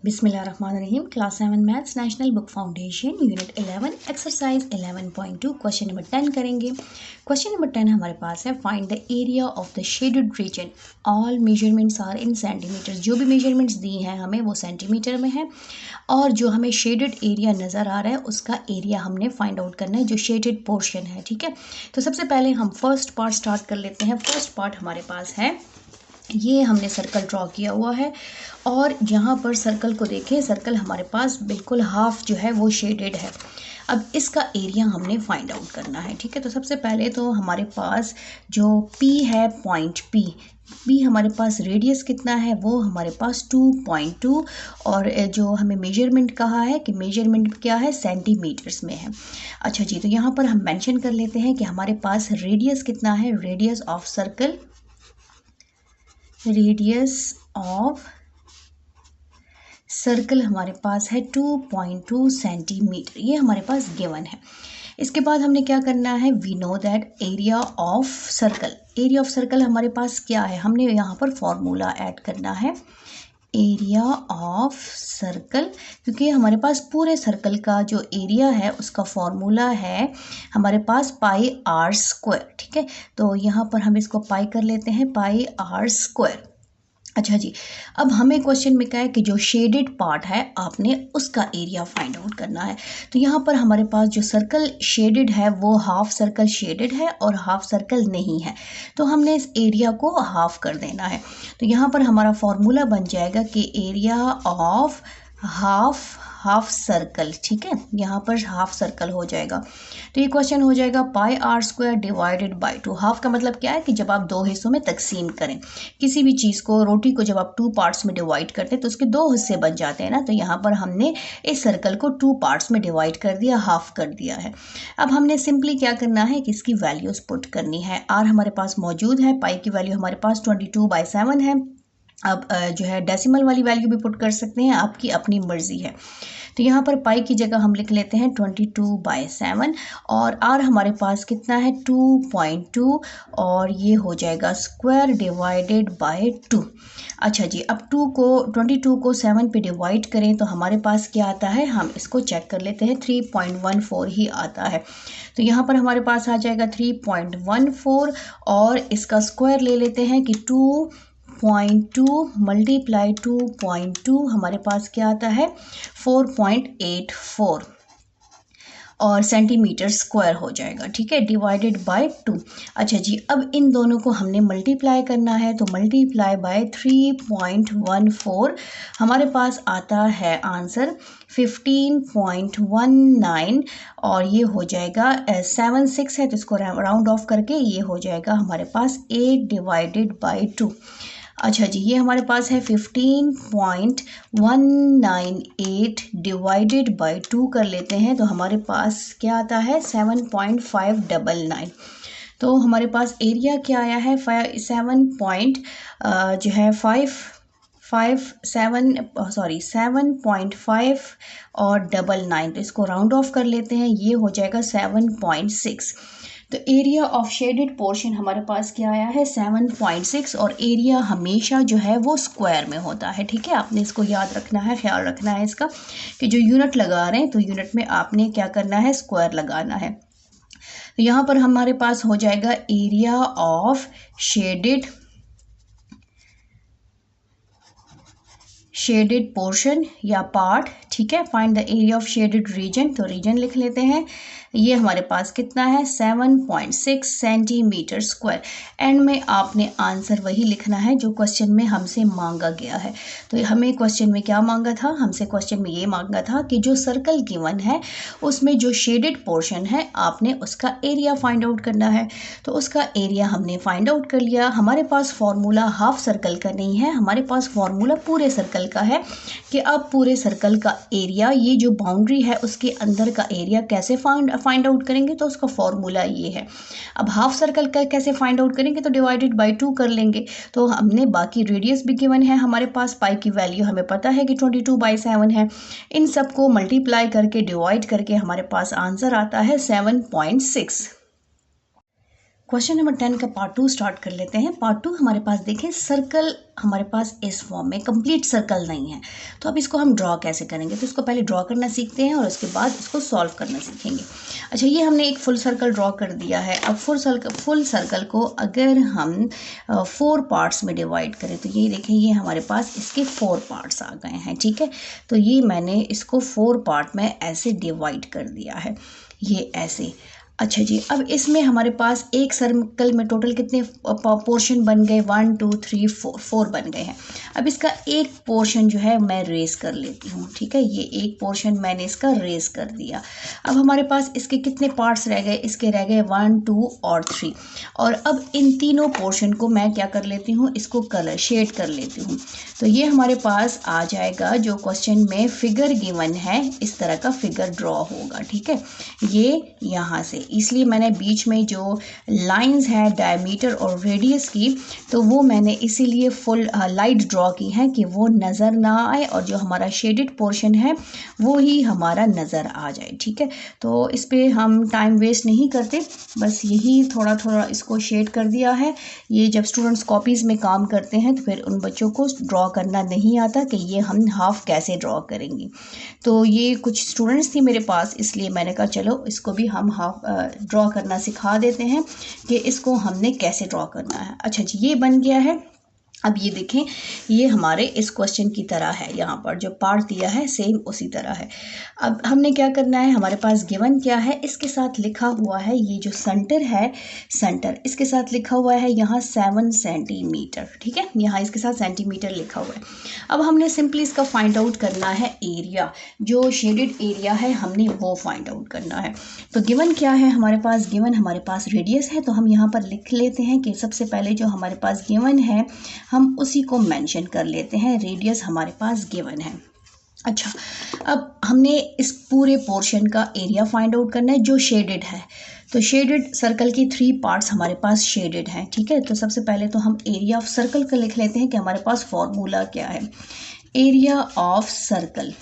बिस्मिल्लाहिर्रहमानिर्रहीम। Class 7 maths national book foundation unit 11 exercise 11.2 question number 10 करेंगे। Question number 10 हमारे पास है find the area of the shaded region, all measurements are in centimeters. जो भी measurements दी हैं हमें वो सेंटीमीटर में है और जो हमें शेडेड एरिया नज़र आ रहा है उसका एरिया हमने फाइंड आउट करना है, जो शेडेड पोर्शन है। ठीक है, तो सबसे पहले हम फर्स्ट पार्ट स्टार्ट कर लेते हैं। फर्स्ट पार्ट हमारे पास है, ये हमने सर्कल ड्रॉ किया हुआ है और यहाँ पर सर्कल को देखें, सर्कल हमारे पास बिल्कुल हाफ जो है वो शेडेड है। अब इसका एरिया हमने फाइंड आउट करना है। ठीक है, तो सबसे पहले तो हमारे पास जो P है, पॉइंट P हमारे पास रेडियस कितना है, वो हमारे पास 2.2 और जो हमें मेजरमेंट कहा है कि मेजरमेंट क्या है, सेंटीमीटर्स में है। अच्छा जी, तो यहाँ पर हम मेंशन कर लेते हैं कि हमारे पास रेडियस कितना है, radius of circle, radius of circle हमारे पास है 2.2 सेंटीमीटर, ये हमारे पास गिवन है। इसके बाद हमने क्या करना है, we know that area of circle, area of circle हमारे पास क्या है, हमने यहाँ पर फॉर्मूला ऐड करना है एरिया ऑफ सर्कल, क्योंकि हमारे पास पूरे सर्कल का जो एरिया है उसका फॉर्मूला है हमारे पास पाई आर स्क्वायर। ठीक है, तो यहाँ पर हम इसको पाई कर लेते हैं, पाई आर स्क्वायर। अच्छा जी, अब हमें क्वेश्चन में क्या है कि जो शेडेड पार्ट है आपने उसका एरिया फाइंड आउट करना है। तो यहाँ पर हमारे पास जो सर्कल शेडेड है वो हाफ सर्कल शेडेड है और हाफ सर्कल नहीं है, तो हमने इस एरिया को हाफ कर देना है। तो यहाँ पर हमारा फॉर्मूला बन जाएगा कि एरिया ऑफ हाफ सर्कल। ठीक है, यहाँ पर हाफ सर्कल हो जाएगा, तो ये क्वेश्चन हो जाएगा pi are square divided by 2। Half का मतलब क्या है कि जब आप दो हिस्सों में तकसीम करें किसी भी चीज़ को, रोटी को जब आप 2 पार्ट्स में डिवाइड करते हैं तो उसके 2 हिस्से बन जाते हैं ना, तो यहाँ पर हमने इस सर्कल को 2 पार्ट्स में डिवाइड कर दिया, हाफ कर दिया है। अब हमने सिंपली क्या करना है कि इसकी वैल्यूज़ पुट करनी है। आर हमारे पास मौजूद है, पाई की वैल्यू हमारे पास 22/7 है। अब जो है डेसिमल वाली वैल्यू भी पुट कर सकते हैं, आपकी अपनी मर्जी है। तो यहाँ पर पाई की जगह हम लिख लेते हैं 22/7 और आर हमारे पास कितना है 2.2 और ये हो जाएगा स्क्वायर डिवाइडेड बाय 2। अच्छा जी, अब 22 को 7 पे डिवाइड करें तो हमारे पास क्या आता है, हम इसको चेक कर लेते हैं, 3.14 ही आता है। तो यहाँ पर हमारे पास आ जाएगा 3.14 और इसका स्क्वायर ले लेते हैं कि 2.2 मल्टीप्लाई 2.2 हमारे पास क्या आता है 4.84 और सेंटीमीटर स्क्वायर हो जाएगा। ठीक है, डिवाइडेड बाय 2। अच्छा जी, अब इन दोनों को हमने मल्टीप्लाई करना है, तो मल्टीप्लाई बाय 3.14 हमारे पास आता है आंसर 15.19 और ये हो जाएगा 76 है तो इसको राउंड ऑफ करके ये हो जाएगा हमारे पास 8 डिवाइडेड बाय 2। अच्छा जी, ये हमारे पास है 15.198 डिवाइडेड बाय 2 कर लेते हैं तो हमारे पास क्या आता है 7.599। तो हमारे पास एरिया क्या आया है 7.5 और 99, तो इसको राउंड ऑफ कर लेते हैं, ये हो जाएगा 7.6। तो एरिया ऑफ शेडेड पोर्शन हमारे पास क्या आया है 7.6 और एरिया हमेशा जो है वो स्क्वायर में होता है। ठीक है, आपने इसको याद रखना है, ख्याल रखना है इसका कि जो यूनिट लगा रहे हैं तो यूनिट में आपने क्या करना है, स्क्वायर लगाना है। तो यहाँ पर हमारे पास हो जाएगा एरिया ऑफ शेडेड पोर्शन या पार्ट। ठीक है, find the area of shaded reason, तो रीजन लिख लेते हैं, ये हमारे पास कितना है 7.6 सेंटीमीटर स्क्वायर। एंड में आपने आंसर वही लिखना है जो क्वेश्चन में हमसे मांगा गया है। तो हमें क्वेश्चन में क्या मांगा था, हमसे क्वेश्चन में ये मांगा था कि जो सर्कल गिवन है उसमें जो शेडेड पोर्शन है आपने उसका एरिया फाइंड आउट करना है। तो उसका एरिया हमने फाइंड आउट कर लिया। हमारे पास फॉर्मूला हाफ सर्कल का नहीं है, हमारे पास फॉर्मूला पूरे सर्कल का है कि अब पूरे सर्कल का एरिया, ये जो बाउंड्री है उसके अंदर का एरिया कैसे फाइंड आउट करेंगे, तो उसका फॉर्मूला ये है। अब हाफ सर्कल का कैसे फाइंड आउट करेंगे, तो डिवाइडेड बाय 2 कर लेंगे। तो हमने बाकी रेडियस भी गिवन है हमारे पास, पाई की वैल्यू हमें पता है कि 22/7 है, इन सबको मल्टीप्लाई करके डिवाइड करके हमारे पास आंसर आता है 7.6। क्वेश्चन नंबर 10 का पार्ट 2 स्टार्ट कर लेते हैं। पार्ट 2 हमारे पास देखें, सर्कल हमारे पास इस फॉर्म में कंप्लीट सर्कल नहीं है, तो अब इसको हम ड्रॉ कैसे करेंगे। तो इसको पहले ड्रॉ करना सीखते हैं और उसके बाद इसको सॉल्व करना सीखेंगे। अच्छा, ये हमने एक फुल सर्कल ड्रॉ कर दिया है। अब फुल सर्कल को अगर हम 4 पार्ट्स में डिवाइड करें तो ये देखें, ये हमारे पास इसके 4 पार्ट्स आ गए हैं। ठीक है, तो ये मैंने इसको 4 पार्ट में ऐसे डिवाइड कर दिया है, ये ऐसे। अच्छा जी, अब इसमें हमारे पास एक सर्कल में टोटल कितने पोर्शन बन गए, 1 2 3 4 बन गए हैं। अब इसका एक पोर्शन जो है मैं रेस कर लेती हूँ। ठीक है, ये एक पोर्शन मैंने इसका रेस कर दिया। अब हमारे पास इसके कितने पार्ट्स रह गए, इसके रह गए 1 2 और 3। और अब इन तीनों पोर्शन को मैं क्या कर लेती हूँ, इसको कलर शेड कर लेती हूँ। तो ये हमारे पास आ जाएगा, जो क्वेश्चन में फिगर गिवन है इस तरह का फिगर ड्रॉ होगा। ठीक है, ये यहाँ से, इसलिए मैंने बीच में जो लाइंस है डायमीटर और रेडियस की, तो वो मैंने इसीलिए फुल लाइट ड्रॉ की है कि वो नज़र ना आए और जो हमारा शेडेड पोर्शन है वो ही हमारा नज़र आ जाए। ठीक है, तो इस पर हम टाइम वेस्ट नहीं करते, बस यही थोड़ा थोड़ा इसको शेड कर दिया है। ये जब स्टूडेंट्स कॉपीज़ में काम करते हैं तो फिर उन बच्चों को ड्रॉ करना नहीं आता कि ये हम हाफ कैसे ड्रॉ करेंगे। तो ये कुछ स्टूडेंट्स थी मेरे पास, इसलिए मैंने कहा चलो इसको भी हम हाफ ड्रॉ करना सिखा देते हैं कि इसको हमने कैसे ड्रॉ करना है। अच्छा जी, ये बन गया है। अब ये देखें, ये हमारे इस क्वेश्चन की तरह है, यहाँ पर जो पार्ट दिया है सेम उसी तरह है। अब हमने क्या करना है, हमारे पास गिवन क्या है, इसके साथ लिखा हुआ है, ये जो सेंटर है, सेंटर इसके साथ लिखा हुआ है यहाँ 7 सेंटीमीटर। ठीक है, यहाँ इसके साथ सेंटीमीटर लिखा हुआ है। अब हमने सिंपली इसका फाइंड आउट करना है एरिया, जो शेडेड एरिया है हमने वो फाइंड आउट करना है। तो गिवन क्या है हमारे पास, गिवन हमारे पास रेडियस है, तो हम यहाँ पर लिख लेते हैं कि सबसे पहले जो हमारे पास गिवन है हम उसी को मेंशन कर लेते हैं, रेडियस हमारे पास गिवन है। अच्छा, अब हमने इस पूरे पोर्शन का एरिया फाइंड आउट करना है जो शेडेड है। तो शेडेड सर्कल की 3 पार्ट्स हमारे पास शेडेड हैं। ठीक है, तो सबसे पहले तो हम एरिया ऑफ सर्कल का लिख लेते हैं कि हमारे पास फॉर्मूला क्या है। Area of circle,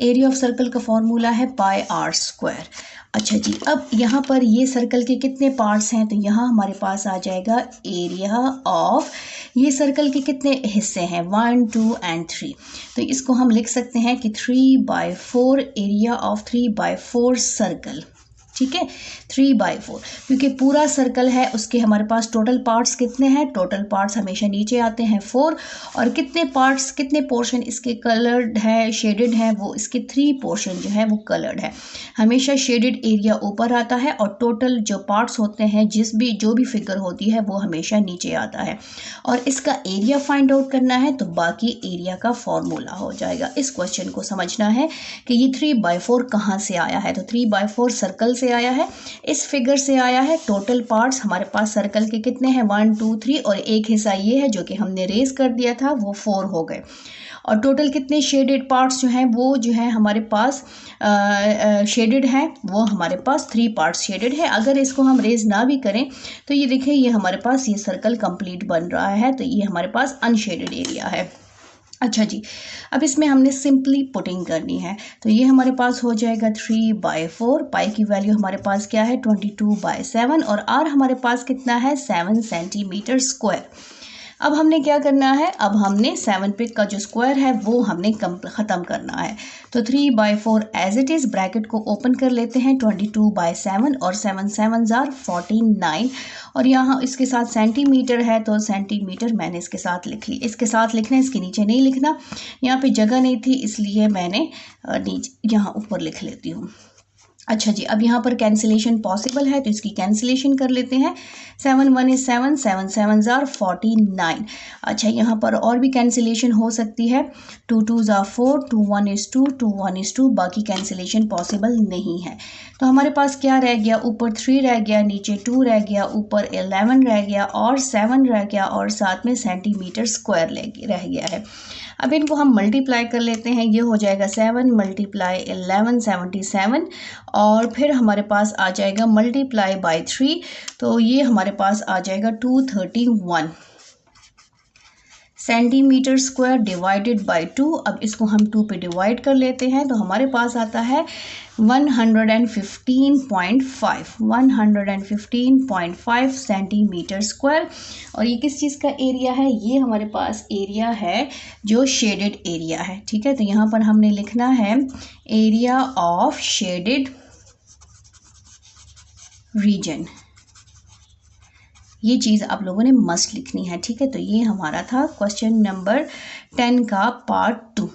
area of circle का फॉर्मूला है पाई आर स्क्वायर। अच्छा जी, अब यहाँ पर ये सर्कल के कितने पार्ट्स हैं, तो यहाँ हमारे पास आ जाएगा एरिया ऑफ, ये सर्कल के कितने हिस्से हैं, 1 2 एंड 3। तो इसको हम लिख सकते हैं कि 3/4 एरिया ऑफ 3/4 सर्कल। ठीक है, 3/4, क्योंकि पूरा सर्कल है उसके हमारे पास टोटल पार्ट्स कितने हैं, टोटल पार्ट्स हमेशा नीचे आते हैं 4, और कितने पार्ट्स कितने पोर्शन इसके कलर्ड है, शेडेड है, वो इसके 3 पोर्शन जो है वो कलर्ड है। हमेशा शेडेड एरिया ऊपर आता है और टोटल जो पार्ट्स होते हैं जो भी फिगर होती है वो हमेशा नीचे आता है। और इसका एरिया फाइंड आउट करना है तो बाकी एरिया का फॉर्मूला हो जाएगा। इस क्वेश्चन को समझना है कि ये 3/4 कहाँ से आया है, तो 3/4 सर्कल से आया है, इस फिगर से आया है। टोटल पार्ट्स हमारे पास सर्कल के कितने हैं, 1 2 3, और एक हिस्सा ये है जो कि हमने रेस कर दिया था, वो 4 हो गए। और टोटल कितने शेडेड पार्ट्स जो हैं वो जो है हमारे पास शेडेड हैं, वो हमारे पास 3 पार्ट्स शेडेड है। अगर इसको हम रेज ना भी करें तो ये देखें, ये हमारे पास ये सर्कल कंप्लीट बन रहा है, तो ये हमारे पास अनशेडेड एरिया है। अच्छा जी, अब इसमें हमने सिंपली पुटिंग करनी है, तो ये हमारे पास हो जाएगा 3/4, पाई की वैल्यू हमारे पास क्या है 22/7, और आर हमारे पास कितना है 7 सेंटीमीटर स्क्वायर। अब हमने क्या करना है, अब हमने 7 पिक का जो स्क्वायर है वो हमने ख़त्म करना है। तो 3/4 एज इट इज़, ब्रैकेट को ओपन कर लेते हैं, 22/7 और 7 7 ज़ार 49, और यहाँ इसके साथ सेंटीमीटर है तो सेंटीमीटर मैंने इसके साथ लिख ली। इसके साथ लिखना है, इसके नीचे नहीं लिखना, यहाँ पे जगह नहीं थी इसलिए मैंने नीचे यहाँ ऊपर लिख लेती हूँ। अच्छा जी, अब यहाँ पर कैंसिलेशन पॉसिबल है तो इसकी कैंसिलेशन कर लेते हैं। 7 1 is 7, 7 7 are 49। अच्छा, यहाँ पर और भी कैंसिलेशन हो सकती है, 2 2 are 4, 2 1 is 2, 2 1 is 2, बाकी कैंसिलेशन पॉसिबल नहीं है। तो हमारे पास क्या रह गया, ऊपर 3 रह गया, नीचे 2 रह गया, ऊपर 11 रह गया और 7 रह गया, और साथ में सेंटीमीटर स्क्वायर रह गया है। अब इनको हम मल्टीप्लाई कर लेते हैं, ये हो जाएगा 7 × 11 77, और फिर हमारे पास आ जाएगा मल्टीप्लाई बाय 3, तो ये हमारे पास आ जाएगा 231 सेंटीमीटर स्क्वायर डिवाइडेड बाय 2। अब इसको हम 2 पे डिवाइड कर लेते हैं तो हमारे पास आता है 115.5 सेंटीमीटर स्क्वायर। और ये किस चीज़ का एरिया है? ये हमारे पास एरिया है जो शेडेड एरिया है, ठीक है। तो यहाँ पर हमने लिखना है एरिया ऑफ शेडेड रीजन, ये चीज़ आप लोगों ने मस्ट लिखनी है, ठीक है। तो ये हमारा था क्वेश्चन नंबर 10 का पार्ट 2।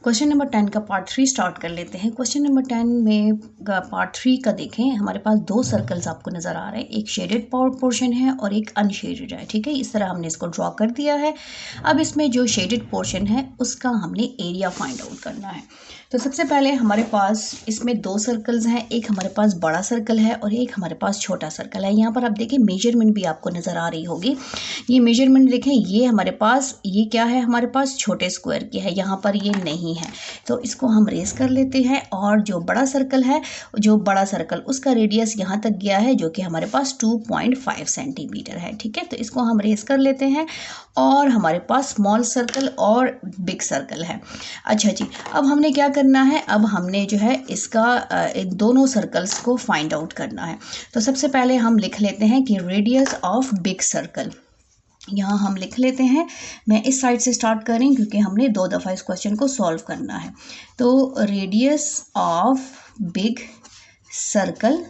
क्वेश्चन नंबर 10 का पार्ट 3 स्टार्ट कर लेते हैं। क्वेश्चन नंबर 10 में पार्ट 3 का देखें, हमारे पास दो सर्कल्स आपको नज़र आ रहे हैं, एक शेडेड पोर्शन है और एक अनशेडेड है, ठीक है। इस तरह हमने इसको ड्रॉ कर दिया है। अब इसमें जो शेडेड पोर्शन है उसका हमने एरिया फाइंड आउट करना है। तो सबसे पहले हमारे पास इसमें दो सर्कल्स हैं, एक हमारे पास बड़ा सर्कल है और एक हमारे पास छोटा सर्कल है। यहाँ पर आप देखें मेजरमेंट भी आपको नज़र आ रही होगी। ये मेजरमेंट देखें, ये हमारे पास ये क्या है, हमारे पास छोटे स्क्वायर की है, यहाँ पर ये नहीं है। तो इसको हम रेस कर लेते हैं और जो बड़ा सर्कल है, जो बड़ा सर्कल उसका रेडियस यहाँ तक गया है जो कि हमारे पास 2.5 सेंटीमीटर है, ठीक है। तो इसको हम रेस कर लेते हैं और हमारे पास स्मॉल सर्कल और बिग सर्कल है। अच्छा जी, अब हमने क्या करना है, अब हमने जो है इसका दोनों सर्कल्स को फाइंड आउट करना है। तो सबसे पहले हम लिख लेते हैं कि रेडियस ऑफ बिग सर्कल, यहाँ हम लिख लेते हैं। मैं इस साइड से स्टार्ट कर रही हूँ क्योंकि हमने 2 दफ़ा इस क्वेश्चन को सॉल्व करना है। तो रेडियस ऑफ बिग सर्कल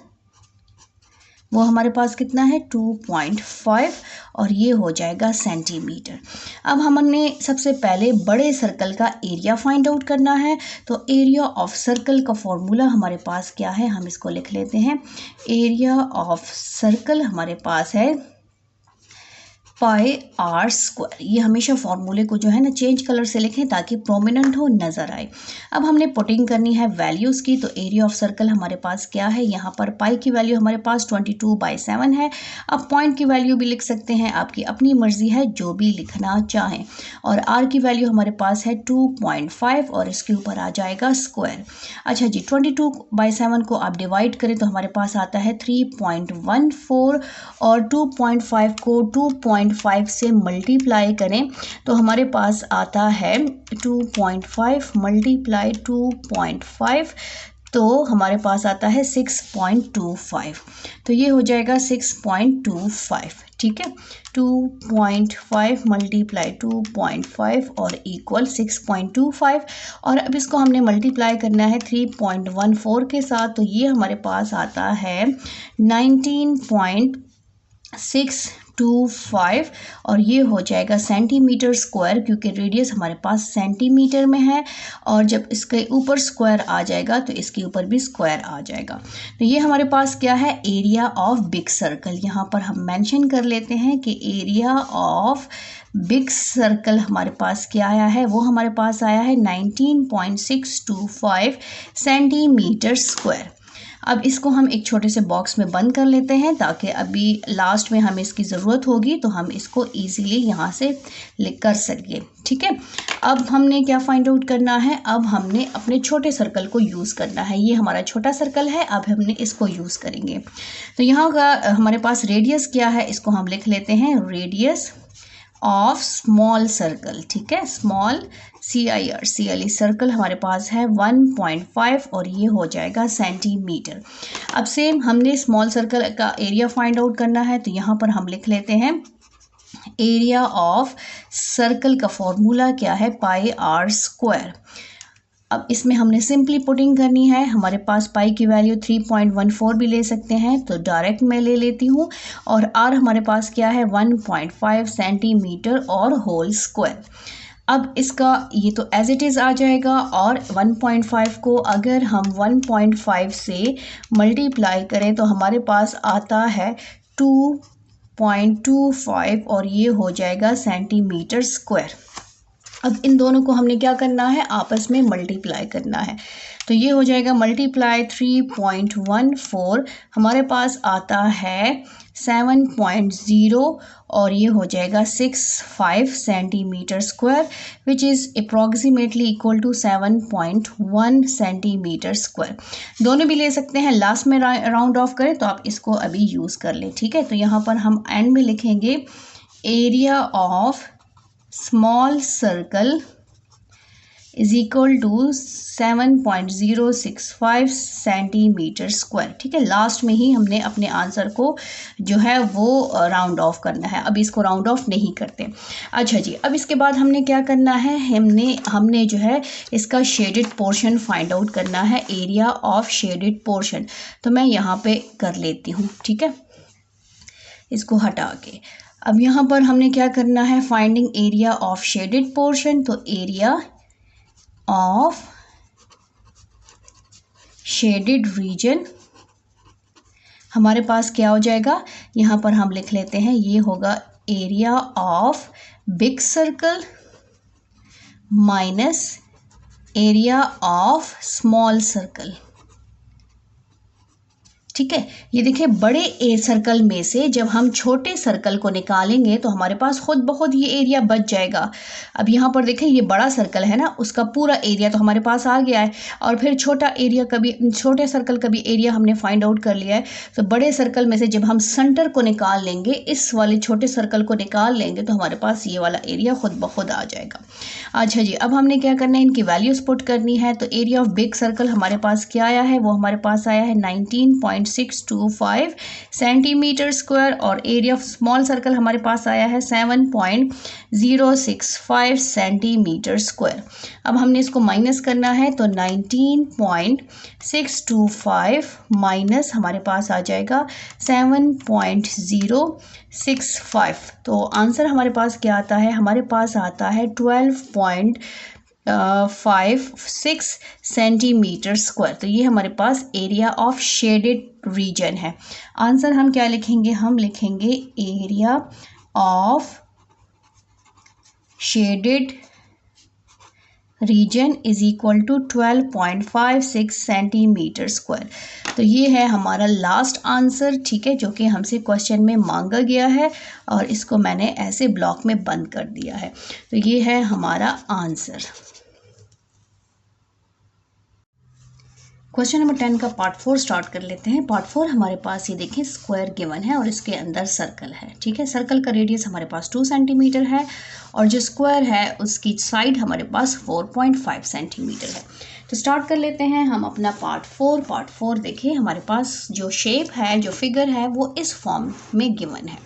वो हमारे पास कितना है 2.5 और ये हो जाएगा सेंटीमीटर। अब हमने सबसे पहले बड़े सर्कल का एरिया फाइंड आउट करना है। तो एरिया ऑफ सर्कल का फॉर्मूला हमारे पास क्या है, हम इसको लिख लेते हैं। एरिया ऑफ सर्कल हमारे पास है पाई आर स्क्वायर। ये हमेशा फॉर्मूले को जो है ना चेंज कलर से लिखें ताकि प्रोमिनेंट हो, नज़र आए। अब हमने पुटिंग करनी है वैल्यूज़ की। तो एरिया ऑफ सर्कल हमारे पास क्या है, यहाँ पर पाई की वैल्यू हमारे पास 22/7 है। अब पॉइंट की वैल्यू भी लिख सकते हैं, आपकी अपनी मर्जी है जो भी लिखना चाहें। और आर की वैल्यू हमारे पास है 2.5 और इसके ऊपर आ जाएगा स्क्वायर। अच्छा जी, 22/7 को आप डिवाइड करें तो हमारे पास आता है 3.14 और 2.5 को 2.5 से मल्टीप्लाई करें तो हमारे पास आता है 2.5 मल्टीप्लाई 2.5, तो हमारे पास आता है 6.25। तो ये हो जाएगा 6.25, ठीक है। 2.5 मल्टीप्लाई 2.5 और इक्वल 6.25। और अब इसको हमने मल्टीप्लाई करना है 3.14 के साथ, तो ये हमारे पास आता है 19.625 और ये हो जाएगा सेंटीमीटर स्क्वायर, क्योंकि रेडियस हमारे पास सेंटीमीटर में है और जब इसके ऊपर स्क्वायर आ जाएगा तो इसके ऊपर भी स्क्वायर आ जाएगा। तो ये हमारे पास क्या है, एरिया ऑफ बिग सर्कल। यहाँ पर हम मेंशन कर लेते हैं कि एरिया ऑफ बिग सर्कल हमारे पास क्या आया है, वो हमारे पास आया है 19.625 सेंटीमीटर स्क्वायर। अब इसको हम एक छोटे से बॉक्स में बंद कर लेते हैं ताकि अभी लास्ट में हमें इसकी ज़रूरत होगी तो हम इसको इजीली यहाँ से लिख कर सकें, ठीक है। अब हमने क्या फाइंड आउट करना है, अब हमने अपने छोटे सर्कल को यूज़ करना है। ये हमारा छोटा सर्कल है, अब हमने इसको यूज़ करेंगे। तो यहाँ का हमारे पास रेडियस क्या है, इसको हम लिख लेते हैं रेडियस ऑफ स्मॉल सर्कल, ठीक है। स्मॉल CIRCL सर्कल हमारे पास है 1.5 और ये हो जाएगा सेंटीमीटर। अब सेम हमने स्मॉल सर्कल का एरिया फाइंड आउट करना है, तो यहाँ पर हम लिख लेते हैं एरिया ऑफ सर्कल का फॉर्मूला क्या है, पाई आर स्क्वायर। अब इसमें हमने सिंपली पुटिंग करनी है। हमारे पास पाई की वैल्यू 3.14 भी ले सकते हैं, तो डायरेक्ट मैं ले लेती हूँ। और आर हमारे पास क्या है 1.5 सेंटीमीटर और होल स्क्वायर। अब इसका ये तो एज इट इज़ आ जाएगा और 1.5 को अगर हम 1.5 से मल्टीप्लाई करें तो हमारे पास आता है 2.25 और ये हो जाएगा सेंटीमीटर स्क्वायर। अब इन दोनों को हमने क्या करना है, आपस में मल्टीप्लाई करना है। तो ये हो जाएगा मल्टीप्लाई 3.14 हमारे पास आता है 7.0 और ये हो जाएगा 65 centimeter square, which is approximately equal to 7.1 centimeter square. दोनों भी ले सकते हैं, लास्ट में राउंड ऑफ करें तो आप इसको अभी यूज़ कर लें, ठीक है। तो यहाँ पर हम एंड में लिखेंगे area of small circle is equal to 7.065 centimeter square. ठीक है, लास्ट में ही हमने अपने आंसर को जो है वो राउंड ऑफ करना है, अब इसको राउंड ऑफ नहीं करते। अच्छा जी, अब इसके बाद हमने क्या करना है, हमने जो है इसका शेडेड पोर्शन फाइंड आउट करना है, एरिया ऑफ शेडेड पोर्शन। तो मैं यहाँ पे कर लेती हूँ, ठीक है, इसको हटा के। अब यहाँ पर हमने क्या करना है, finding area of shaded portion. तो एरिया ऑफ शेडेड रीजन हमारे पास क्या हो जाएगा, यहाँ पर हम लिख लेते हैं, ये होगा area of big circle minus area of small circle. ठीक है, ये देखिए बड़े ए सर्कल में से जब हम छोटे सर्कल को निकालेंगे तो हमारे पास खुद बहुत ये एरिया बच जाएगा। अब यहाँ पर देखें ये बड़ा सर्कल है ना, उसका पूरा एरिया तो हमारे पास आ गया है, और फिर छोटे सर्कल का भी एरिया हमने फाइंड आउट कर लिया है। तो बड़े सर्कल में से जब हम सेंटर को निकाल लेंगे, इस वाले छोटे सर्कल को निकाल लेंगे, तो हमारे पास ये वाला एरिया खुद ब खुद आ जाएगा। अच्छा जी, अब हमने क्या करना है, इनकी वैल्यूज पुट करनी है। तो एरिया ऑफ बिग सर्कल हमारे पास क्या आया है, वो हमारे पास आया है 19.625 सेंटीमीटर स्क्वायर, और एरिया ऑफ स्मॉल सर्कल हमारे पास आया है 7.065 सेंटीमीटर स्क्वायर। अब हमने इसको माइनस करना है, तो 19.625 माइनस हमारे पास आ जाएगा 7.065। तो आंसर हमारे पास क्या आता है, हमारे पास आता है 12.56 सेंटीमीटर स्क्वायर। तो ये हमारे पास एरिया ऑफ शेडेड रीजन है। आंसर हम क्या लिखेंगे, हम लिखेंगे area of shaded region is equal to 12.56 centimeter square. तो ये है हमारा लास्ट आंसर, ठीक है, जो कि हमसे क्वेश्चन में मांगा गया है, और इसको मैंने ऐसे ब्लॉक में बंद कर दिया है। तो ये है हमारा आंसर। क्वेश्चन नंबर 10 का पार्ट 4 स्टार्ट कर लेते हैं। पार्ट 4 हमारे पास ये देखें स्क्वायर गिवन है और इसके अंदर सर्कल है। ठीक है, सर्कल का रेडियस हमारे पास 2 सेंटीमीटर है और जो स्क्वायर है उसकी साइड हमारे पास 4.5 सेंटीमीटर है। तो स्टार्ट कर लेते हैं हम अपना पार्ट 4। पार्ट 4 देखिए, हमारे पास जो शेप है, जो फिगर है, वो इस फॉर्म में गिवन है।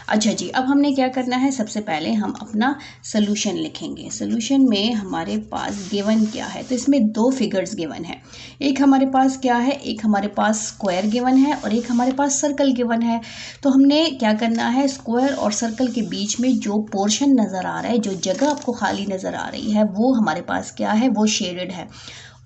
अच्छा जी, अब हमने क्या करना है, सबसे पहले हम अपना सोल्यूशन लिखेंगे। सोल्यूशन में हमारे पास गिवन क्या है, तो इसमें 2 फिगर्स गिवन है। एक हमारे पास क्या है, एक हमारे पास स्क्वायर गिवन है और एक हमारे पास सर्कल गिवन है। तो हमने क्या करना है, स्क्वायर और सर्कल के बीच में जो पोर्शन नज़र आ रहा है, जो जगह आपको खाली नज़र आ रही है, वो हमारे पास क्या है, वो शेडेड है,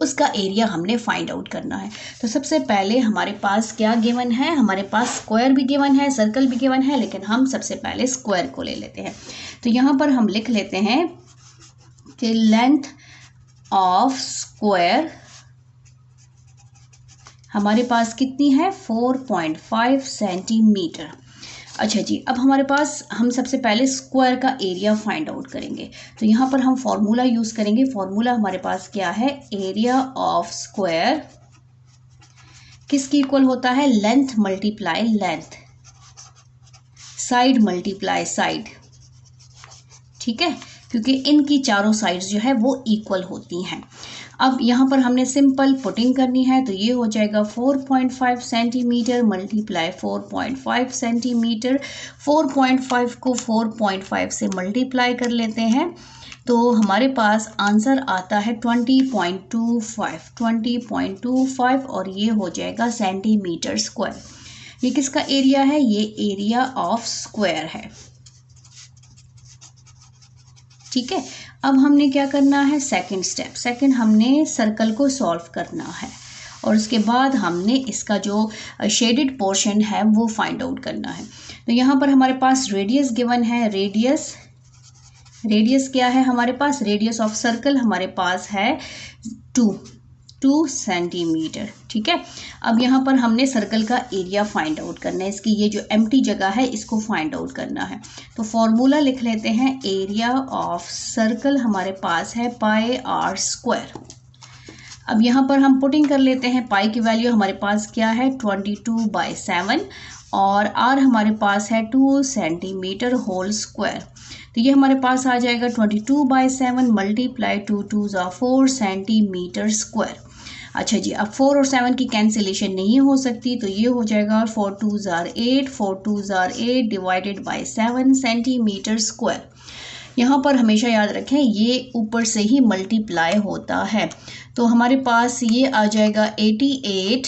उसका एरिया हमने फाइंड आउट करना है। तो सबसे पहले हमारे पास क्या गिवन है, हमारे पास स्क्वायर भी गिवन है, सर्कल भी गिवन है, लेकिन हम सबसे पहले स्क्वायर को ले लेते हैं। तो यहाँ पर हम लिख लेते हैं कि लेंथ ऑफ स्क्वायर हमारे पास कितनी है, 4.5 सेंटीमीटर। अच्छा जी, अब हमारे पास हम सबसे पहले स्क्वायर का एरिया फाइंड आउट करेंगे। तो यहाँ पर हम फॉर्मूला यूज़ करेंगे। फॉर्मूला हमारे पास क्या है, एरिया ऑफ स्क्वायर किसकी इक्वल होता है, length multiply length, side multiply side. ठीक है, क्योंकि इनकी चारों साइड्स जो है वो इक्वल होती हैं। अब यहाँ पर हमने सिंपल पुटिंग करनी है, तो ये हो जाएगा 4.5 सेंटीमीटर मल्टीप्लाई 4.5 सेंटीमीटर। 4.5 को 4.5 से मल्टीप्लाई कर लेते हैं, तो हमारे पास आंसर आता है 20.25 और ये हो जाएगा सेंटीमीटर स्क्वायर। ये किसका एरिया है, ये एरिया ऑफ स्क्वायर है। ठीक है, अब हमने क्या करना है, सेकंड स्टेप, सेकंड हमने सर्कल को सॉल्व करना है और उसके बाद हमने इसका जो शेडेड पोर्शन है वो फाइंड आउट करना है। तो यहाँ पर हमारे पास रेडियस गिवन है, रेडियस क्या है हमारे पास, रेडियस ऑफ सर्कल हमारे पास है 2 सेंटीमीटर। ठीक है, अब यहाँ पर हमने सर्कल का एरिया फाइंड आउट करना है, इसकी ये जो एम्प्टी जगह है इसको फाइंड आउट करना है। तो फॉर्मूला लिख लेते हैं, एरिया ऑफ सर्कल हमारे पास है पाई आर स्क्वायर। अब यहाँ पर हम पुटिंग कर लेते हैं, पाई की वैल्यू हमारे पास क्या है 22/7 और r हमारे पास है 2 सेंटीमीटर होल स्क्वायर। तो ये हमारे पास आ जाएगा 22/7 मल्टीप्लाई 2 2 ज़ा 4 सेंटीमीटर स्क्वायर। अच्छा जी, अब 4 और 7 की कैंसिलेशन नहीं हो सकती, तो ये हो जाएगा 4 2 ज़ार 8, 4 2 ज़ार 8 डिवाइडेड बाय 7 सेंटीमीटर स्क्वायर। यहाँ पर हमेशा याद रखें ये ऊपर से ही मल्टीप्लाई होता है, तो हमारे पास ये आ जाएगा 88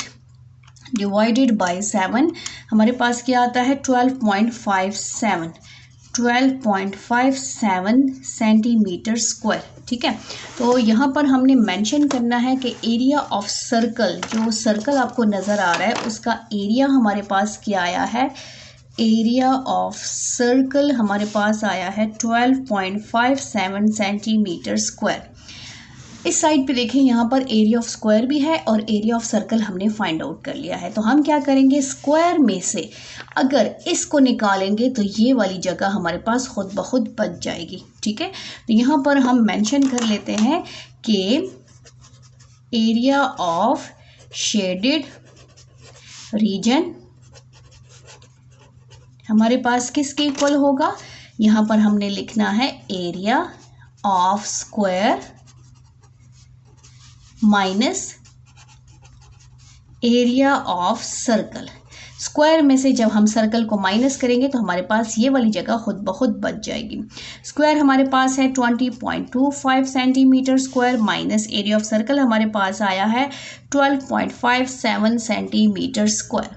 डिवाइडेड बाय 7, हमारे पास क्या आता है 12.57 सेंटीमीटर स्क्वायर। ठीक है, तो यहाँ पर हमने मेंशन करना है कि एरिया ऑफ सर्कल, जो सर्कल आपको नज़र आ रहा है उसका एरिया हमारे पास क्या आया है, एरिया ऑफ सर्कल हमारे पास आया है 12.57 सेंटीमीटर स्क्वायर। इस साइड पे देखें, यहाँ पर एरिया ऑफ स्क्वायर भी है और एरिया ऑफ सर्कल हमने फाइंड आउट कर लिया है। तो हम क्या करेंगे, स्क्वायर में से अगर इसको निकालेंगे तो ये वाली जगह हमारे पास खुद ब खुद बच जाएगी। ठीक है, तो यहाँ पर हम मेंशन कर लेते हैं कि एरिया ऑफ शेडेड रीजन हमारे पास किसके इक्वल होगा, यहाँ पर हमने लिखना है area of square minus area of circle. Square में से जब हम सर्कल को माइनस करेंगे तो हमारे पास ये वाली जगह खुद ब खुद बच जाएगी। स्क्वायर हमारे पास है 20.25 centimetre square minus area of circle हमारे पास आया है 12.57 सेंटीमीटर स्क्वायर।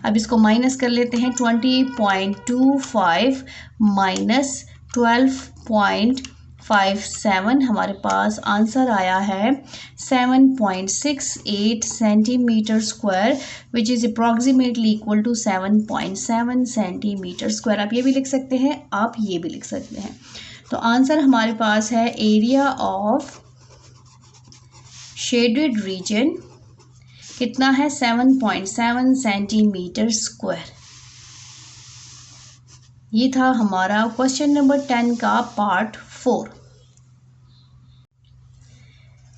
अब इसको माइनस कर लेते हैं, 20.25 माइनस 12.57 हमारे पास आंसर आया है 7.68 centimeter square, which is approximately equal to 7.7 centimeter square. आप ये भी लिख सकते हैं, आप ये भी लिख सकते हैं। तो आंसर हमारे पास है एरिया ऑफ शेडेड रीजन कितना है, 7.7 सेंटीमीटर स्क्वायर। ये था हमारा क्वेश्चन नंबर 10 का पार्ट 4।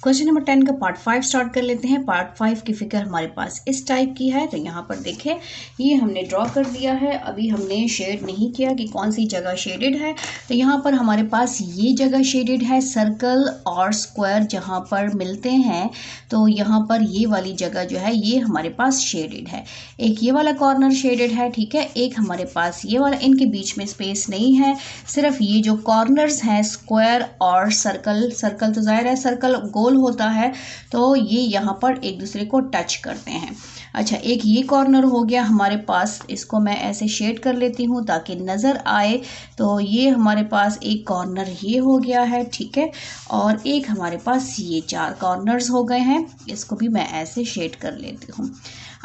क्वेश्चन नंबर 10 का पार्ट 5 स्टार्ट कर लेते हैं। पार्ट 5 की फिगर हमारे पास इस टाइप की है। तो यहाँ पर देखें, ये हमने ड्रॉ कर दिया है, अभी हमने शेड नहीं किया कि कौन सी जगह शेडेड है। तो यहाँ पर हमारे पास ये जगह शेडेड है, सर्कल और स्क्वायर जहाँ पर मिलते हैं, तो यहाँ पर ये वाली जगह जो है ये हमारे पास शेडेड है। एक ये वाला कॉर्नर शेडेड है, ठीक है, एक हमारे पास ये वाला, इनके बीच में स्पेस नहीं है, सिर्फ ये जो कॉर्नर्स हैं स्क्वायर और सर्कल, सर्कल तो जाहिर है सर्कल गोल होता है, तो ये यहाँ पर एक दूसरे को टच करते हैं। अच्छा, एक ये कॉर्नर हो गया हमारे पास, इसको मैं ऐसे शेड कर लेती हूँ ताकि नज़र आए। तो ये हमारे पास एक कॉर्नर ये हो गया है, ठीक है, और एक हमारे पास ये 4 कॉर्नर्स हो गए हैं, इसको भी मैं ऐसे शेड कर लेती हूँ।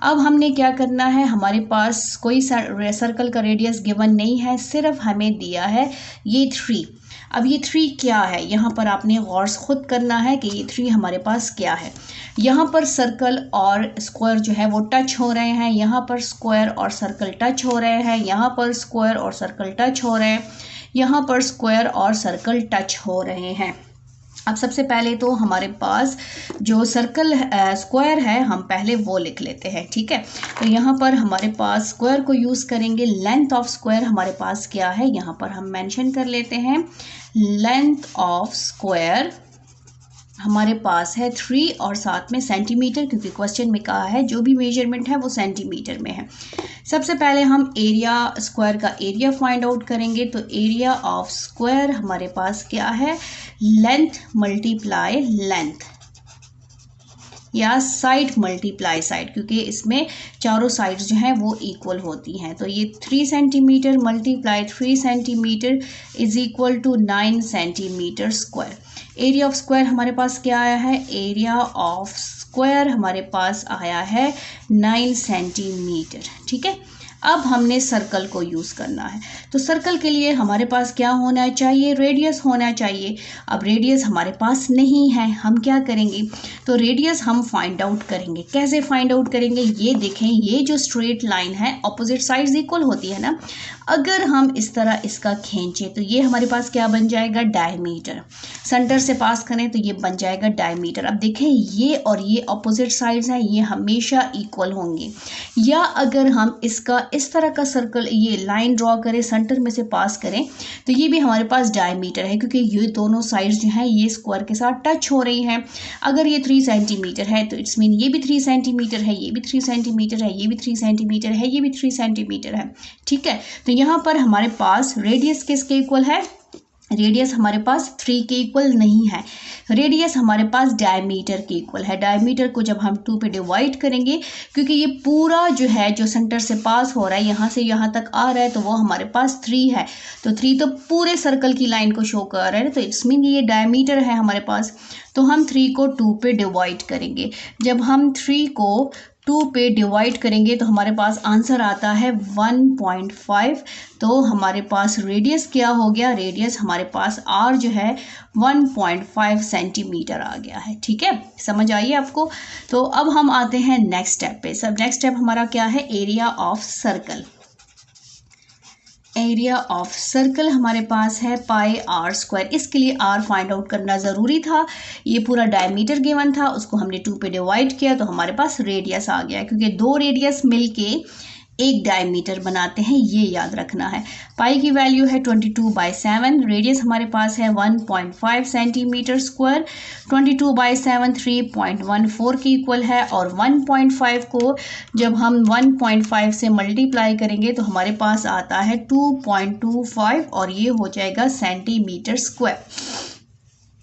अब हमने क्या करना है, हमारे पास कोई सर्कल का रेडियस गिवन नहीं है, सिर्फ हमें दिया है ये 3। अब ये 3 क्या है, यहाँ पर आपने गौर से खुद करना है कि ये 3 हमारे पास क्या है। यहाँ पर सर्कल और स्क्वायर जो है वो टच हो रहे हैं, यहाँ पर स्क्वायर और सर्कल टच हो रहे हैं, यहाँ पर स्क्वायर और सर्कल टच हो रहे हैं, यहाँ पर स्क्वायर और सर्कल टच हो रहे हैं। अब सबसे पहले तो हमारे पास जो सर्कल स्क्वायर है हम पहले वो लिख लेते हैं, ठीक है। तो यहाँ पर हमारे पास स्क्वायर को यूज़ करेंगे, लेंथ ऑफ स्क्वायर हमारे पास क्या है, यहाँ पर हम मेंशन कर लेते हैं, लेंथ ऑफ स्क्वायर हमारे पास है 3 और साथ में सेंटीमीटर, क्योंकि क्वेश्चन में कहा है जो भी मेजरमेंट है वो सेंटीमीटर में है। सबसे पहले हम एरिया स्क्वायर का एरिया फाइंड आउट करेंगे। तो एरिया ऑफ स्क्वायर हमारे पास क्या है, लेंथ मल्टीप्लाई लेंथ या साइड मल्टीप्लाई साइड, क्योंकि इसमें चारों साइड्स जो हैं वो इक्वल होती हैं। तो ये 3 centimeter multiply 3 centimeter is equal to 9 centimeter square. Area of square हमारे पास क्या आया है, एरिया ऑफ स्क्वायर हमारे पास आया है 9 सेंटीमीटर, ठीक है। अब हमने सर्कल को यूज़ करना है, तो सर्कल के लिए हमारे पास क्या होना चाहिए, रेडियस होना चाहिए। अब रेडियस हमारे पास नहीं है, हम क्या करेंगे, तो रेडियस हम फाइंड आउट करेंगे। कैसे फाइंड आउट करेंगे, ये देखें, ये जो स्ट्रेट लाइन है ऑपोजिट साइड्स इक्वल होती है ना, अगर हम इस तरह इसका खींचें तो ये हमारे पास क्या बन जाएगा, डायमीटर। सेंटर से पास करें तो ये बन जाएगा डायमीटर। अब देखें, ये और ये ऑपोजिट साइड्स हैं, ये हमेशा इक्वल होंगे। या अगर हम इसका इस तरह का सर्कल ये लाइन ड्रॉ करें, सेंटर में से पास करें, तो ये भी हमारे पास डायमीटर है, क्योंकि ये दोनों साइड्स जो हैं ये स्क्वायर के साथ टच हो रही हैं। अगर ये 3 सेंटीमीटर है तो इट्स मीन ये भी 3 सेंटीमीटर है, ये भी 3 सेंटीमीटर है, ये भी 3 सेंटीमीटर है, ये भी 3 सेंटीमीटर है। ठीक है, तो यहाँ पर हमारे पास रेडियस किसके इक्वल है? रेडियस हमारे पास 3 के इक्वल नहीं है, रेडियस हमारे पास डायमीटर के इक्वल है। डायमीटर को जब हम 2 पे डिवाइड करेंगे, क्योंकि ये पूरा जो है जो सेंटर से पास हो रहा है यहाँ से यहाँ तक आ रहा है, तो वो हमारे पास 3 है, तो 3 तो पूरे सर्कल की लाइन को शो कर रहा है, तो इट्स मीन ये डायमीटर है हमारे पास। तो हम 3 को 2 पे डिवाइड करेंगे। जब हम 3 को 2 पे डिवाइड करेंगे तो हमारे पास आंसर आता है 1.5। तो हमारे पास रेडियस क्या हो गया? रेडियस हमारे पास आर जो है 1.5 सेंटीमीटर आ गया है। ठीक है, समझ आइए आपको। तो अब हम आते हैं नेक्स्ट स्टेप पे। सब नेक्स्ट स्टेप हमारा क्या है? Area of circle. Area of circle हमारे पास है पाई आर स्क्वायर। इसके लिए आर फाइंड आउट करना ज़रूरी था। ये पूरा डायमीटर गिवन था, उसको हमने 2 पे डिवाइड किया तो हमारे पास रेडियस आ गया, क्योंकि 2 रेडियस मिलके एक डायमीटर बनाते हैं, ये याद रखना है। पाई की वैल्यू है 22/7, रेडियस हमारे पास है 1.5 सेंटीमीटर स्क्वायर। 22/7 3.14 की इक्वल है, और 1.5 को जब हम 1.5 से मल्टीप्लाई करेंगे तो हमारे पास आता है 2.25, और ये हो जाएगा सेंटीमीटर स्क्वायर।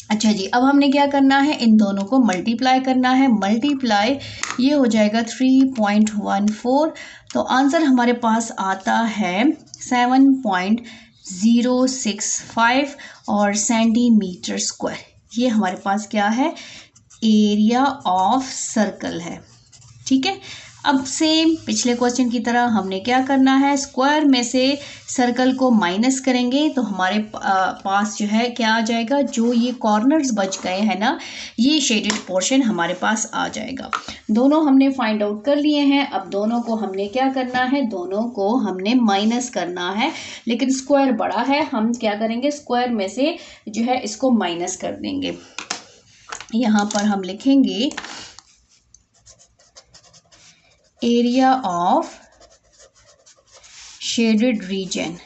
अच्छा जी, अब हमने क्या करना है? इन दोनों को मल्टीप्लाई करना है। मल्टीप्लाई ये हो जाएगा 3.14, तो आंसर हमारे पास आता है 7.065 और सेंटीमीटर स्क्वायर। ये हमारे पास क्या है? एरिया ऑफ सर्कल है। ठीक है, अब सेम पिछले क्वेश्चन की तरह हमने क्या करना है? स्क्वायर में से सर्कल को माइनस करेंगे तो हमारे पास जो है क्या आ जाएगा? जो ये कॉर्नर्स बच गए हैं ना, ये शेडेड पोर्शन हमारे पास आ जाएगा। दोनों हमने फाइंड आउट कर लिए हैं। अब दोनों को हमने क्या करना है? दोनों को हमने माइनस करना है, लेकिन स्क्वायर बड़ा है, हम क्या करेंगे? स्क्वायर में से जो है इसको माइनस कर देंगे। यहाँ पर हम लिखेंगे एरिया ऑफ शेडेड रीजन।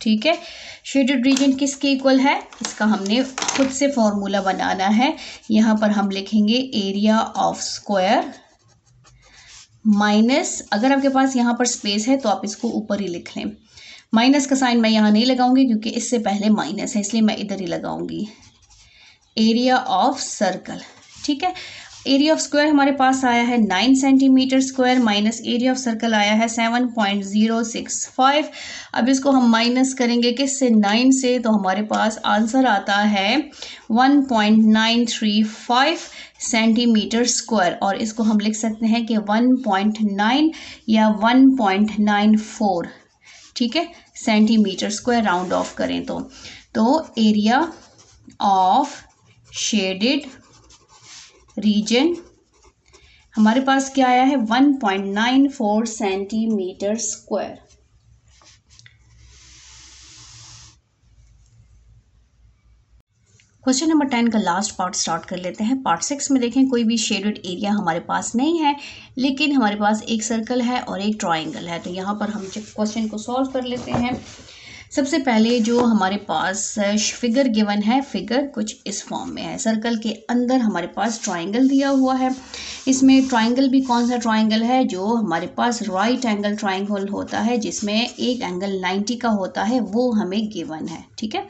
ठीक है, शेडेड रीजन किसके इक्वल है? इसका हमने खुद से फॉर्मूला बनाना है। यहाँ पर हम लिखेंगे एरिया ऑफ स्क्वायर माइनस, अगर आपके पास यहाँ पर स्पेस है तो आप इसको ऊपर ही लिख लें। माइनस का साइन मैं यहाँ नहीं लगाऊंगी क्योंकि इससे पहले माइनस है, इसलिए मैं इधर ही लगाऊंगी। Area of circle. ठीक है, एरिया ऑफ स्क्वायर हमारे पास आया है 9 centimeter square, minus area of circle आया है 7.065। अब इसको हम माइनस करेंगे किससे? 9 से, तो हमारे पास आंसर आता है 1.935 सेंटीमीटर स्क्वायर, और इसको हम लिख सकते हैं कि 1.9 या 1.94, ठीक है, सेंटीमीटर स्क्वायर राउंड ऑफ करें तो एरिया ऑफ शेडेड रीजन हमारे पास क्या आया है? 1.94 सेंटीमीटर स्क्वायर। क्वेश्चन नंबर 10 का लास्ट पार्ट स्टार्ट कर लेते हैं। पार्ट 6 में देखें, कोई भी शेडेड एरिया हमारे पास नहीं है, लेकिन हमारे पास एक सर्कल है और एक ट्राइंगल है। तो यहाँ पर हम क्वेश्चन को सॉल्व कर लेते हैं। सबसे पहले जो हमारे पास फिगर गिवन है, फिगर कुछ इस फॉर्म में है। सर्कल के अंदर हमारे पास ट्राइंगल दिया हुआ है। इसमें ट्राइंगल भी कौन सा ट्राइंगल है? जो हमारे पास राइट एंगल ट्राइंगल होता है, जिसमें एक एंगल 90 का होता है, वो हमें गिवन है। ठीक है,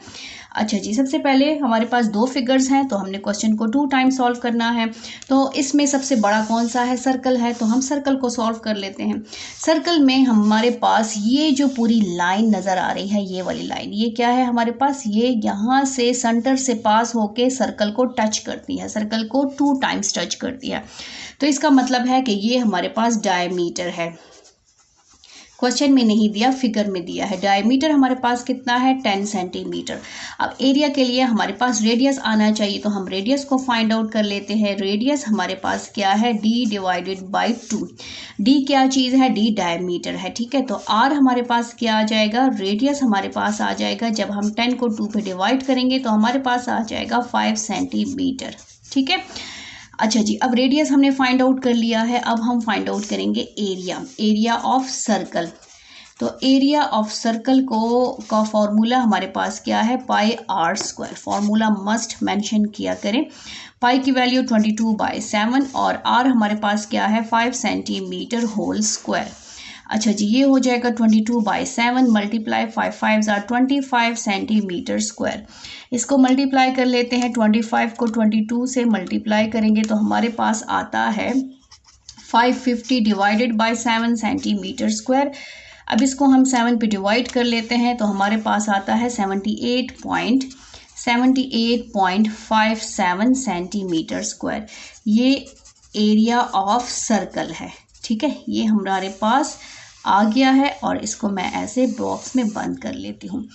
अच्छा जी, सबसे पहले हमारे पास 2 फिगर्स हैं, तो हमने क्वेश्चन को 2 टाइम सॉल्व करना है। तो इसमें सबसे बड़ा कौन सा है? सर्कल है, तो हम सर्कल को सॉल्व कर लेते हैं। सर्कल में हमारे पास ये जो पूरी लाइन नज़र आ रही है, ये वाली लाइन, ये क्या है हमारे पास? ये यहाँ से सेंटर से पास होके सर्कल को टच करती है, सर्कल को 2 टाइम्स टच करती है। तो इसका मतलब है कि ये हमारे पास डायमीटर है। क्वेश्चन में नहीं दिया, फिगर में दिया है। डायमीटर हमारे पास कितना है? 10 सेंटीमीटर। अब एरिया के लिए हमारे पास रेडियस आना चाहिए, तो हम रेडियस को फाइंड आउट कर लेते हैं। रेडियस हमारे पास क्या है? d/2। d क्या चीज़ है? d डायमीटर है। ठीक है, तो r हमारे पास क्या आ जाएगा? रेडियस हमारे पास आ जाएगा, जब हम 10 को 2 पे डिवाइड करेंगे तो हमारे पास आ जाएगा 5 सेंटीमीटर। ठीक है, अच्छा जी, अब रेडियस हमने फाइंड आउट कर लिया है। अब हम फाइंड आउट करेंगे एरिया, एरिया ऑफ सर्कल। तो एरिया ऑफ सर्कल का फॉर्मूला हमारे पास क्या है, pi are square. Formula must mention किया करें। पाई की वैल्यू 22/7 और आर हमारे पास क्या है, 5 सेंटीमीटर होल स्क्वायर। अच्छा जी, ये हो जाएगा 22/7 मल्टीप्लाई 5 5 25 सेंटीमीटर स्क्वायर। इसको मल्टीप्लाई कर लेते हैं, 25 को 22 से मल्टीप्लाई करेंगे तो हमारे पास आता है 550 डिवाइडेड बाय 7 सेंटीमीटर स्क्वायर। अब इसको हम 7 पे डिवाइड कर लेते हैं तो हमारे पास आता है 78.57 सेंटीमीटर स्क्वायर। ये एरिया ऑफ सर्कल है। ठीक है, ये हमारे पास आ गया है और इसको मैं ऐसे बॉक्स में बंद कर लेती हूँ।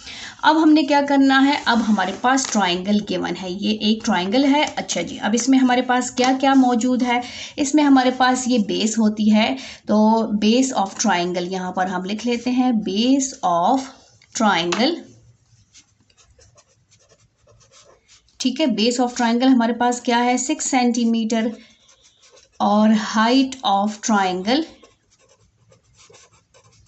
अब हमने क्या करना है, अब हमारे पास ट्राइंगल गिवन है, ये एक ट्राइंगल है। अच्छा जी, अब इसमें हमारे पास क्या क्या मौजूद है, इसमें हमारे पास ये बेस होती है, तो बेस ऑफ ट्राइंगल यहाँ पर हम लिख लेते हैं, बेस ऑफ ट्राइंगल। ठीक है, बेस ऑफ ट्राइंगल हमारे पास क्या है, 6 सेंटीमीटर और हाइट ऑफ ट्राइंगल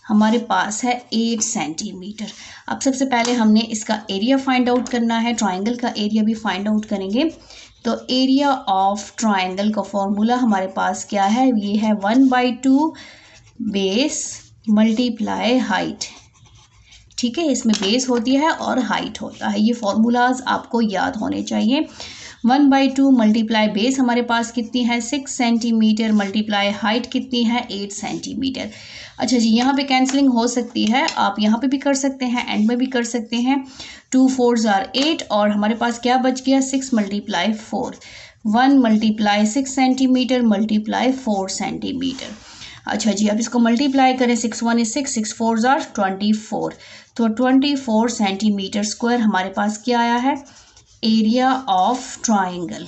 हमारे पास है 8 सेंटीमीटर। अब सबसे पहले हमने इसका एरिया फाइंड आउट करना है, ट्राइंगल का एरिया भी फाइंड आउट करेंगे। तो एरिया ऑफ ट्राइंगल का फॉर्मूला हमारे पास क्या है, ये है 1/2 बेस मल्टीप्लाई हाइट। ठीक है, इसमें बेस होती है और हाइट होता है, ये फॉर्मूलाज आपको याद होने चाहिए। 1/2 मल्टीप्लाई बेस हमारे पास कितनी है, 6 सेंटीमीटर मल्टीप्लाई हाइट कितनी है, 8 सेंटीमीटर। अच्छा जी, यहाँ पे कैंसलिंग हो सकती है, आप यहाँ पे भी कर सकते हैं, एंड में भी कर सकते हैं। 2 4s 8 और हमारे पास क्या बच गया, 6 multiply 4। 1 multiply 6 centimetre multiply 4 centimetre. अच्छा जी, अब इसको मल्टीप्लाई करें, 6 1 is 6, 6 4s 24। तो 24 सेंटीमीटर स्क्वायर हमारे पास क्या आया है, एरिया ऑफ ट्राइंगल।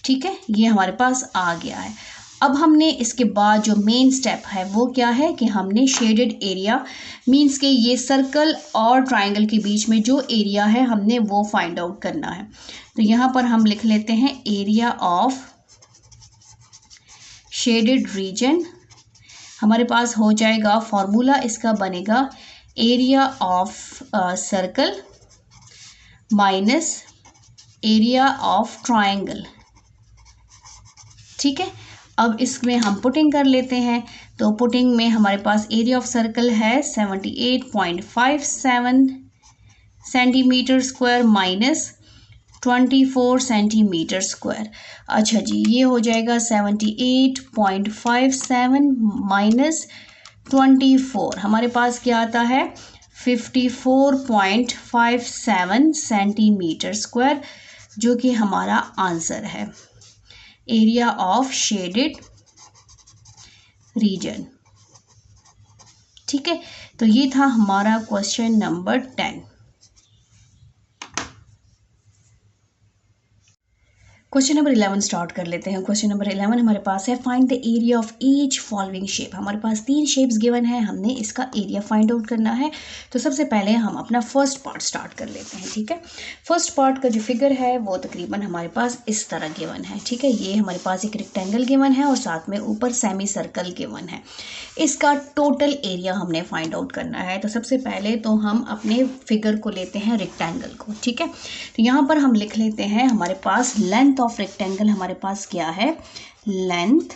ठीक है, ये हमारे पास आ गया है। अब हमने इसके बाद जो मेन स्टेप है वो क्या है कि हमने शेडेड एरिया मींस के ये सर्कल और ट्राइंगल के बीच में जो एरिया है हमने वो फाइंड आउट करना है। तो यहाँ पर हम लिख लेते हैं एरिया ऑफ शेडेड रीजन। हमारे पास हो जाएगा फॉर्मूला, इसका बनेगा area of circle minus area of triangle. ठीक है, अब इसमें हम पुटिंग कर लेते हैं। तो पुटिंग में हमारे पास एरिया ऑफ सर्कल है 78.57 centimetre square minus 24 centimetre square. अच्छा जी, ये हो जाएगा 78.57 माइनस 24, हमारे पास क्या आता है 54.57 सेंटीमीटर स्क्वायर, जो कि हमारा आंसर है एरिया ऑफ शेडेड रीजन। ठीक है, तो ये था हमारा question number 10। Question number 11 start कर लेते हैं। क्वेश्चन नंबर 11 हमारे पास है, find the area of each following shape. हमारे पास 3 शेप्स गिवन है, हमने इसका एरिया फाइंड आउट करना है। तो सबसे पहले हम अपना फर्स्ट पार्ट स्टार्ट कर लेते हैं। ठीक है, फर्स्ट पार्ट का जो फिगर है वो तकरीबन हमारे पास इस तरह गिवन है। ठीक है, ये हमारे पास एक रेक्टेंगल गिवन है और साथ में ऊपर सेमी सर्कल गिवन है। इसका टोटल एरिया हमने फाइंड आउट करना है। तो सबसे पहले तो हम अपने फिगर को लेते हैं रेक्टेंगल को। ठीक है, तो यहाँ पर हम लिख लेते हैं हमारे पास लेंथ ऑफ रेक्टेंगल हमारे पास क्या है, length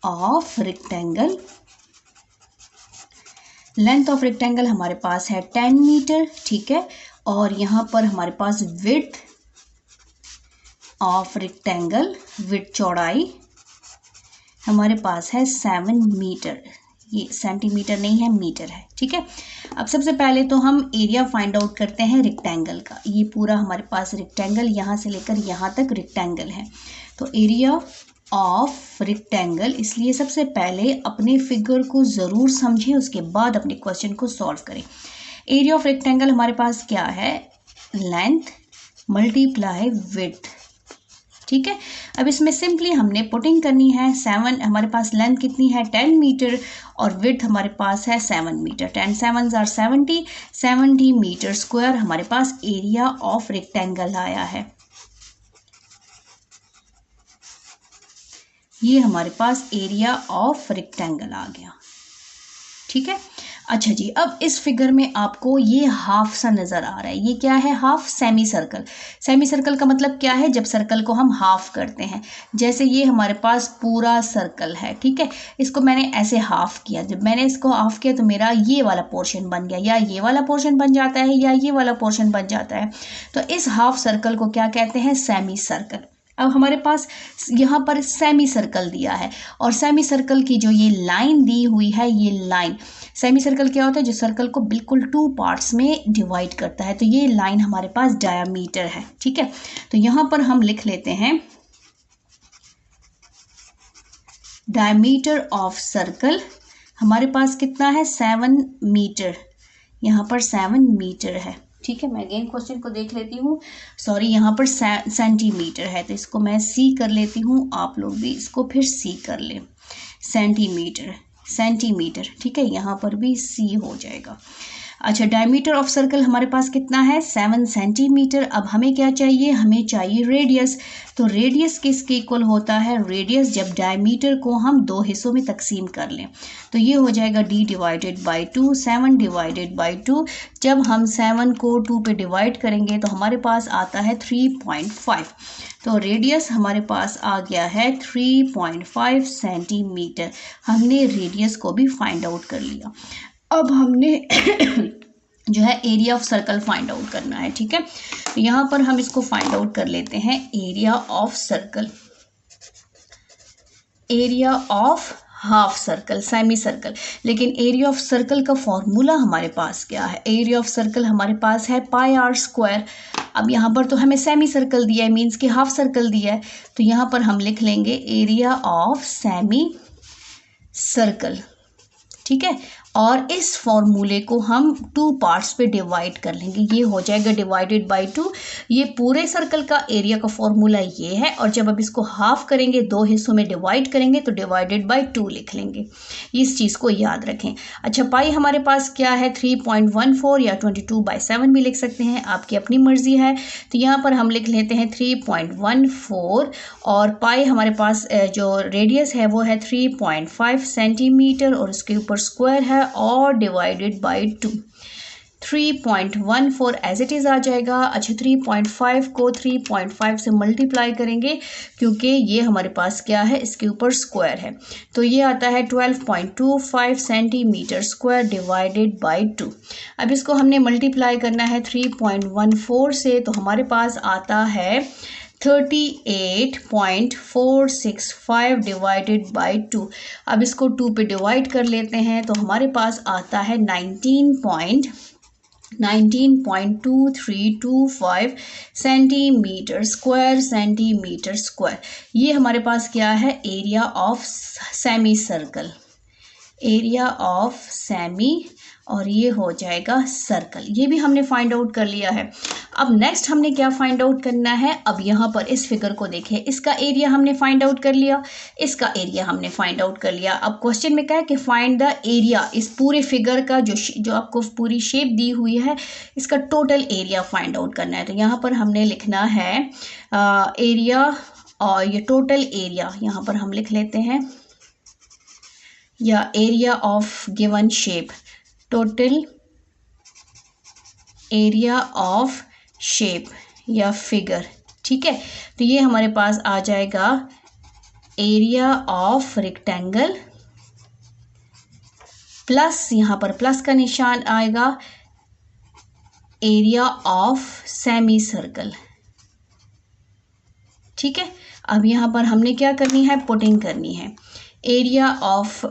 of rectangle. Length of rectangle हमारे पास है 10 मीटर। ठीक है, और यहाँ पर हमारे पास विड्थ ऑफ रेक्टेंगल, विड्थ चौड़ाई हमारे पास है 7 मीटर। ये सेंटीमीटर नहीं है, मीटर है। ठीक है, अब सबसे पहले तो हम एरिया फाइंड आउट करते हैं रेक्टेंगल का। ये पूरा हमारे पास रेक्टेंगल यहाँ से लेकर यहाँ तक रेक्टेंगल है। तो एरिया ऑफ रेक्टेंगल, इसलिए सबसे पहले अपने फिगर को ज़रूर समझें, उसके बाद अपने क्वेश्चन को सॉल्व करें। एरिया ऑफ रेक्टेंगल हमारे पास क्या है, लेंथ मल्टीप्लाई विड्थ। ठीक है, अब इसमें सिंपली हमने पुटिंग करनी है। 7 हमारे पास लेंथ कितनी है 10 मीटर और विड्थ हमारे पास है 7 metre. 10 7s are 70 metre square हमारे पास एरिया ऑफ रेक्टेंगल आया है। ये हमारे पास एरिया ऑफ रेक्टेंगल आ गया। ठीक है। अच्छा जी, अब इस फिगर में आपको ये हाफ सा नज़र आ रहा है, ये क्या है? Half semi circle. Semi circle का मतलब क्या है? जब सर्कल को हम हाफ करते हैं, जैसे ये हमारे पास पूरा सर्कल है, ठीक है, इसको मैंने ऐसे हाफ किया, जब मैंने इसको हाफ किया तो मेरा ये वाला पोर्शन बन गया, या ये वाला पोर्शन बन जाता है या ये वाला पोर्शन बन जाता है। तो इस हाफ सर्कल को क्या कहते हैं? Semi circle. अब हमारे पास यहाँ पर सेमी सर्कल दिया है, और सेमी सर्कल की जो ये लाइन दी हुई है, ये लाइन, सेमी सर्कल क्या होता है? जो सर्कल को बिल्कुल 2 पार्ट्स में डिवाइड करता है। तो ये लाइन हमारे पास डायमीटर है, ठीक है। तो यहाँ पर हम लिख लेते हैं डायमीटर ऑफ सर्कल हमारे पास कितना है? 7 मीटर। यहाँ पर 7 मीटर है, ठीक है। मैं अगेन क्वेश्चन को देख लेती हूँ, सॉरी, यहाँ पर सेंटीमीटर है, तो इसको मैं सी कर लेती हूँ, आप लोग भी इसको फिर सी कर लें। सेंटीमीटर, सेंटीमीटर, ठीक है, यहाँ पर भी सी हो जाएगा। अच्छा, डायमीटर ऑफ सर्कल हमारे पास कितना है? 7 सेंटीमीटर। अब हमें क्या चाहिए? हमें चाहिए रेडियस। तो रेडियस किसके इक्वल होता है? रेडियस जब डायमीटर को हम 2 हिस्सों में तकसीम कर लें, तो ये हो जाएगा d divided by 2, 7 divided by 2। जब हम 7 को 2 पे डिवाइड करेंगे तो हमारे पास आता है 3.5। तो रेडियस हमारे पास आ गया है 3.5 सेंटीमीटर। हमने रेडियस को भी फाइंड आउट कर लिया। अब हमने जो है area of circle find out करना है, ठीक है। तो यहाँ पर हम इसको फाइंड आउट कर लेते हैं, area of circle, area of half circle, semi circle. लेकिन एरिया ऑफ सर्कल का फॉर्मूला हमारे पास क्या है? एरिया ऑफ सर्कल हमारे पास है पाई आर स्क्वायर। अब यहाँ पर तो हमें सेमी सर्कल दिया है, मीन्स कि हाफ सर्कल दिया है, तो यहाँ पर हम लिख लेंगे एरिया ऑफ सेमी सर्कल, ठीक है। और इस फॉर्मूले को हम 2 पार्ट्स पे डिवाइड कर लेंगे, ये हो जाएगा डिवाइडेड बाय 2। ये पूरे सर्कल का एरिया का फॉर्मूला ये है, और जब अब इसको हाफ करेंगे, 2 हिस्सों में डिवाइड करेंगे, तो डिवाइडेड बाय 2 लिख लेंगे। इस चीज़ को याद रखें। अच्छा, पाई हमारे पास क्या है? 3.14, या 22/7 भी लिख सकते हैं, आपकी अपनी मर्जी है। तो यहाँ पर हम लिख लेते हैं 3.14, और पाई हमारे पास जो रेडियस है वो है 3.5 सेंटीमीटर, और उसके ऊपर स्क्वायर है और divided by 2। 3.14 as it is आ जाएगा। अच्छा, 3.5 को 3.5 से मल्टीप्लाई करेंगे, क्योंकि ये हमारे पास क्या है? इसके ऊपर स्क्वायर है, तो ये आता है 12.25 सेंटीमीटर स्क्वायर डिवाइडेड बाय 2। अब इसको हमने मल्टीप्लाई करना है 3.14 से, तो हमारे पास आता है 38.465 डिवाइडेड बाई 2। अब इसको 2 पे डिवाइड कर लेते हैं, तो हमारे पास आता है 19.2325 सेंटीमीटर स्क्वायर। ये हमारे पास क्या है? Area of semi circle, area of semi, और ये हो जाएगा सर्कल। ये भी हमने फाइंड आउट कर लिया है। अब नेक्स्ट हमने क्या फाइंड आउट करना है? अब यहाँ पर इस फिगर को देखिए, इसका एरिया हमने फाइंड आउट कर लिया, इसका एरिया हमने फाइंड आउट कर लिया। अब क्वेश्चन में क्या है कि फाइंड द एरिया, इस पूरे फिगर का जो आपको पूरी शेप दी हुई है, इसका टोटल एरिया फाइंड आउट करना है। तो यहाँ पर हमने लिखना है एरिया, और ये टोटल एरिया यहाँ पर हम लिख लेते हैं, या area of given shape, total area of shape या फिगर, ठीक है। तो ये हमारे पास आ जाएगा एरिया ऑफ रेक्टेंगल प्लस, यहाँ पर प्लस का निशान आएगा, एरिया ऑफ सेमी सर्कल, ठीक है। अब यहाँ पर हमने क्या करनी है? पुटिंग करनी है। एरिया ऑफ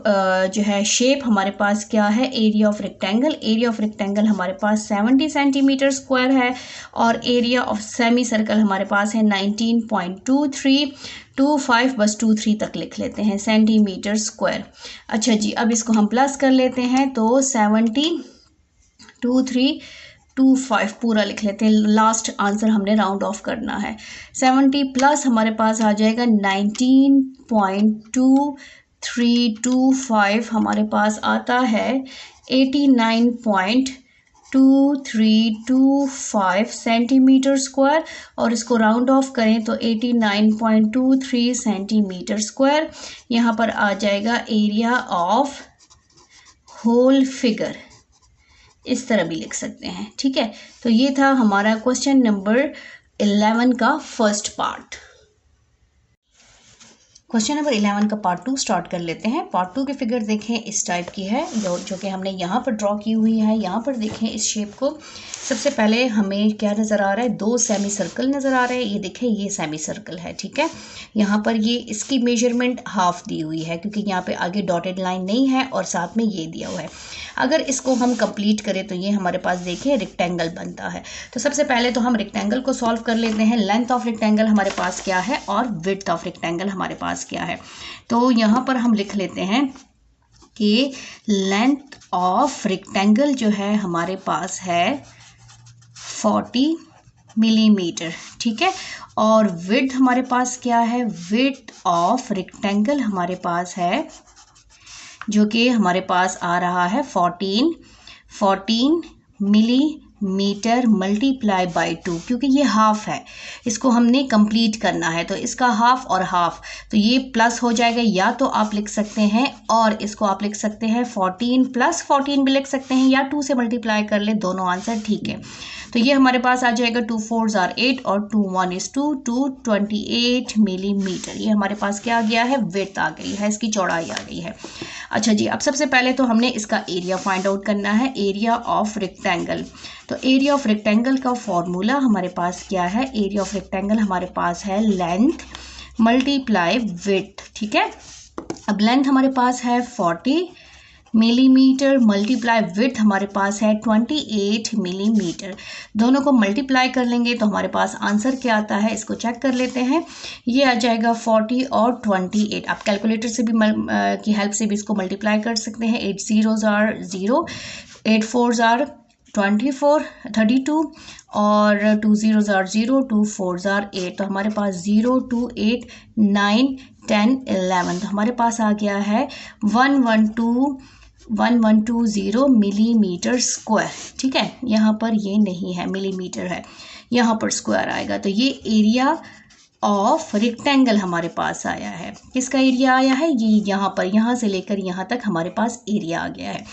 जो है शेप हमारे पास क्या है? Area of rectangle, area of rectangle हमारे पास 70 सेंटीमीटर स्क्वायर है, और एरिया ऑफ सेमी सर्कल हमारे पास है 19.2325, बस 23 तक लिख लेते हैं, सेंटीमीटर स्क्वायर। अच्छा जी, अब इसको हम प्लस कर लेते हैं, तो 70.2325 पूरा लिख लेते हैं, लास्ट आंसर हमने राउंड ऑफ करना है। 70 प्लस हमारे पास आ जाएगा 19.2325, हमारे पास आता है 89.2325 सेंटीमीटर स्क्वायर, और इसको राउंड ऑफ करें तो 89.23 सेंटीमीटर स्क्वायर। यहाँ पर आ जाएगा एरिया ऑफ होल फिगर, इस तरह भी लिख सकते हैं। ठीक है, तो ये था हमारा क्वेश्चन नंबर 11 का फर्स्ट पार्ट। क्वेश्चन नंबर 11 का पार्ट 2 स्टार्ट कर लेते हैं। पार्ट 2 की फिगर देखें इस टाइप की है, जो कि हमने यहाँ पर ड्रॉ की हुई है। यहाँ पर देखें इस शेप को। सबसे पहले हमें क्या नज़र आ रहा है, दो सेमी सर्कल नज़र आ रहे हैं। ये देखें, ये सेमी सर्कल है। ठीक है, यहाँ पर ये इसकी मेजरमेंट हाफ दी हुई है, क्योंकि यहाँ पे आगे डॉटेड लाइन नहीं है और साथ में ये दिया हुआ है। अगर इसको हम कंप्लीट करें तो ये हमारे पास देखिए रेक्टेंगल बनता है। तो सबसे पहले तो हम रेक्टेंगल को सॉल्व कर लेते हैं। लेंथ ऑफ रेक्टेंगल हमारे पास क्या है और विड्थ ऑफ रेक्टेंगल हमारे पास क्या है। तो यहाँ पर हम लिख लेते हैं कि लेंथ ऑफ रेक्टेंगल जो है हमारे पास है 40 मिलीमीटर। ठीक है, और विड्थ हमारे पास क्या है, विड्थ ऑफ रेक्टेंगल हमारे पास है जो कि हमारे पास आ रहा है 14 मिलीमीटर मल्टीप्लाई बाई 2, क्योंकि ये हाफ है, इसको हमने कंप्लीट करना है। तो इसका हाफ और हाफ, तो ये प्लस हो जाएगा, या तो आप लिख सकते हैं और इसको आप लिख सकते हैं 14 प्लस 14 भी लिख सकते हैं, या 2 से मल्टीप्लाई कर ले, दोनों आंसर ठीक है। तो ये हमारे पास आ जाएगा 2 4s are 8 और 2 1 is 2, 228 मिलीमीटर। ये हमारे पास क्या आ गया है, विड्थ आ गई है, इसकी चौड़ाई आ गई है। अच्छा जी, अब सबसे पहले तो हमने इसका एरिया फाइंड आउट करना है, एरिया ऑफ रेक्टेंगल। तो एरिया ऑफ रेक्टेंगल का फॉर्मूला हमारे पास क्या है, एरिया ऑफ रेक्टेंगल हमारे पास है लेंथ मल्टीप्लाई विड्थ। ठीक है, अब लेंथ हमारे पास है 40 मिलीमीटर मल्टीप्लाई विड्थ हमारे पास है 28 मिलीमीटर। दोनों को मल्टीप्लाई कर लेंगे तो हमारे पास आंसर क्या आता है, इसको चेक कर लेते हैं। ये आ जाएगा 40 और 28। आप कैलकुलेटर से भी की हेल्प से भी इसको मल्टीप्लाई कर सकते हैं। 8 zeros are 0, 8 4s are 24 32 और 2 zeros are 0, 2 4s are 8। तो हमारे पास 0 2 8 9 10 11। तो हमारे पास आ गया है 1120 मिलीमीटर स्क्वायर। ठीक है, यहाँ पर ये नहीं है मिलीमीटर है, यहाँ पर स्क्वायर आएगा। तो ये एरिया ऑफ रेक्टेंगल हमारे पास आया है। किसका एरिया आया है, ये यहाँ पर, यहाँ से लेकर यहाँ तक हमारे पास एरिया आ गया है।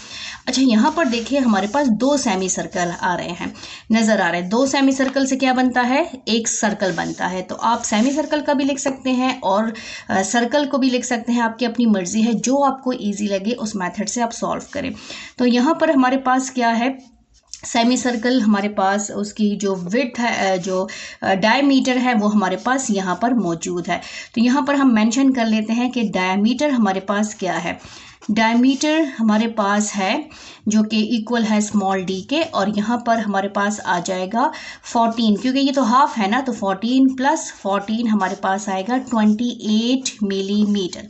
अच्छा, यहाँ पर देखिए हमारे पास दो सेमी सर्कल आ रहे हैं, नज़र आ रहे हैं। दो सेमी सर्कल से क्या बनता है, एक सर्कल बनता है। तो आप सेमी सर्कल का भी लिख सकते हैं और सर्कल को भी लिख सकते हैं, आपकी अपनी मर्जी है, जो आपको ईजी लगे उस मेथड से आप सॉल्व करें। तो यहाँ पर हमारे पास क्या है, सेमी सर्कल हमारे पास उसकी जो विड्थ है, जो डायमीटर है, वो हमारे पास यहाँ पर मौजूद है। तो यहाँ पर हम मेंशन कर लेते हैं कि डायमीटर हमारे पास क्या है, डायमीटर हमारे पास है जो कि इक्वल है स्मॉल डी के, और यहाँ पर हमारे पास आ जाएगा 14, क्योंकि ये तो हाफ है ना, तो 14 प्लस 14 हमारे पास आएगा 28 मिलीमीटर।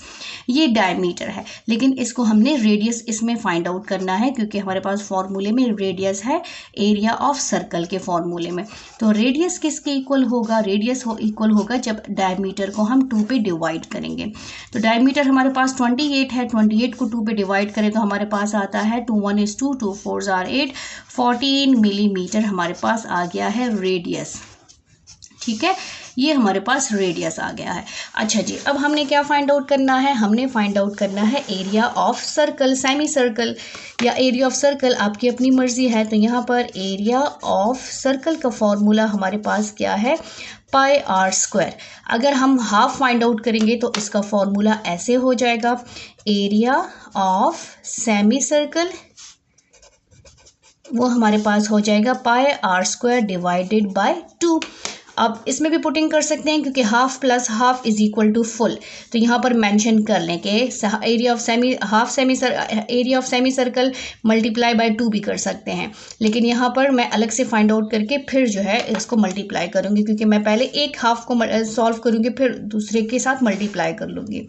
ये डायमीटर है, लेकिन इसको हमने रेडियस इसमें फाइंड आउट करना है, क्योंकि हमारे पास फॉर्मूले में रेडियस है एरिया ऑफ सर्कल के फॉर्मूले में। तो रेडियस किसके इक्वल होगा, रेडियस इक्वल होगा जब डायमीटर को हम 2 पे डिवाइड करेंगे। तो डायमीटर हमारे पास 28 है, 28 को 2 पे डिवाइड करें तो हमारे पास आता है 2 1 is 2, 2 4s are 8, 14 मिलीमीटर हमारे पास आ गया है रेडियस। ठीक है, ये हमारे पास रेडियस आ गया है। अच्छा जी, अब हमने क्या फाइंड आउट करना है, हमने फाइंड आउट करना है area of circle, semi circle या एरिया ऑफ सर्कल, आपकी अपनी मर्जी है। तो यहाँ पर एरिया ऑफ सर्कल का फॉर्मूला हमारे पास क्या है, पाई आर स्क्वायर। अगर हम हाफ फाइंड आउट करेंगे तो इसका फॉर्मूला ऐसे हो जाएगा, एरिया ऑफ सेमी सर्कल वो हमारे पास हो जाएगा pi are square divided by 2। आप इसमें भी पुटिंग कर सकते हैं, क्योंकि half plus half is equal to full. तो यहाँ पर मेंशन कर लें कि area of semi circle multiply by 2 भी कर सकते हैं, लेकिन यहाँ पर मैं अलग से फाइंड आउट करके फिर जो है इसको मल्टीप्लाई करूँगी, क्योंकि मैं पहले एक हाफ को सॉल्व करूँगी फिर दूसरे के साथ मल्टीप्लाई कर लूँगी।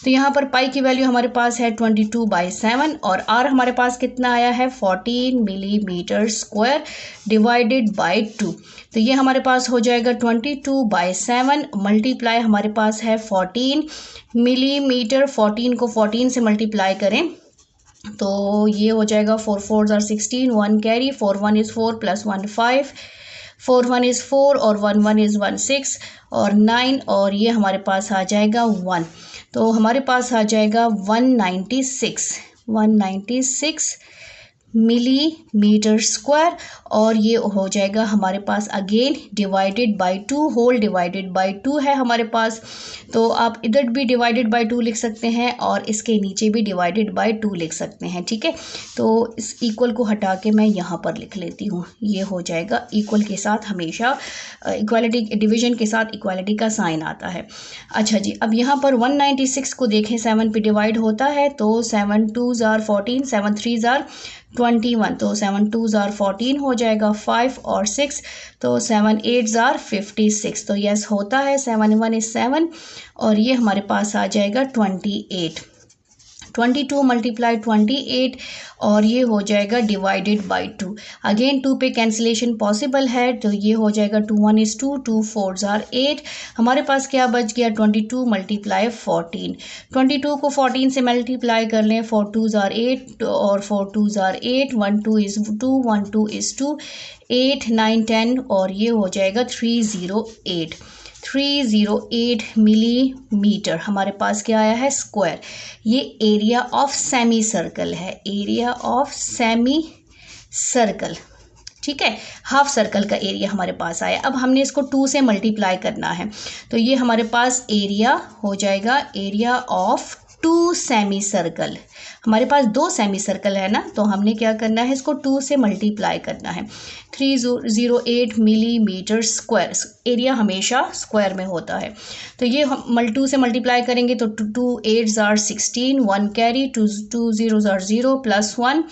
तो यहाँ पर पाई की वैल्यू हमारे पास है 22/7 और आर हमारे पास कितना आया है 14 मिलीमीटर स्क्वायर डिवाइडेड बाय 2। तो ये हमारे पास हो जाएगा 22/7 मल्टीप्लाई हमारे पास है 14 मिलीमीटर। 14 को 14 से मल्टीप्लाई करें तो ये हो जाएगा 4 4s are 16, 1 carry, 4 1 is 4 plus 1 5, 4 1 is 4 और 1 1 is 1 6 और 9 और ये हमारे पास आ जाएगा 1। तो हमारे पास आ जाएगा 196 196 मिलीमीटर स्क्वायर, और ये हो जाएगा हमारे पास again divided by 2, whole divided by 2 है हमारे पास, तो आप इधर भी डिवाइडेड बाय 2 लिख सकते हैं और इसके नीचे भी डिवाइडेड बाय 2 लिख सकते हैं, ठीक है। तो इस इक्वल को हटा के मैं यहाँ पर लिख लेती हूँ, ये हो जाएगा इक्वल के साथ हमेशा इक्वालिटी, डिवीजन के साथ इक्वालिटी का साइन आता है। अच्छा जी, अब यहाँ पर 196 को देखें 7 पे डिवाइड होता है, तो 7 2s are 14, 7 3s are 21, तो 7 2s are 14 हो जाएगा, 5 और 6, तो 7 8s are 56, तो यस होता है, 7 1 is 7 और ये हमारे पास आ जाएगा 28, 22 मल्टीप्लाई 28 और ये हो जाएगा डिवाइडेड बाय 2। अगेन 2 पे कैंसिलेशन पॉसिबल है, तो ये हो जाएगा 2 1 is 2, 2 4s are 8, हमारे पास क्या बच गया 22 मल्टीप्लाई 14, 22 को 14 से मल्टीप्लाई कर लें, 4 2s are 8 और 4 2s are 8, 1 2 is 2, 1 2 is 2, 8 9 10 और ये हो जाएगा 308 मिलीमीटर हमारे पास क्या आया है स्क्वायर। ये एरिया ऑफ सेमी सर्कल है, एरिया ऑफ सेमी सर्कल, ठीक है, हाफ सर्कल का एरिया हमारे पास आया। अब हमने इसको 2 से मल्टीप्लाई करना है, तो ये हमारे पास एरिया हो जाएगा एरिया ऑफ 2 सेमी सर्कल। हमारे पास 2 सेमी सर्कल है ना, तो हमने क्या करना है, इसको 2 से मल्टीप्लाई करना है। 308 मिलीमीटर स्क्वायर, एरिया हमेशा स्क्वायर में होता है, तो ये हम 2 से मल्टीप्लाई करेंगे तो 2 8s are 16, 1 carry, 2 0s are 0 plus 1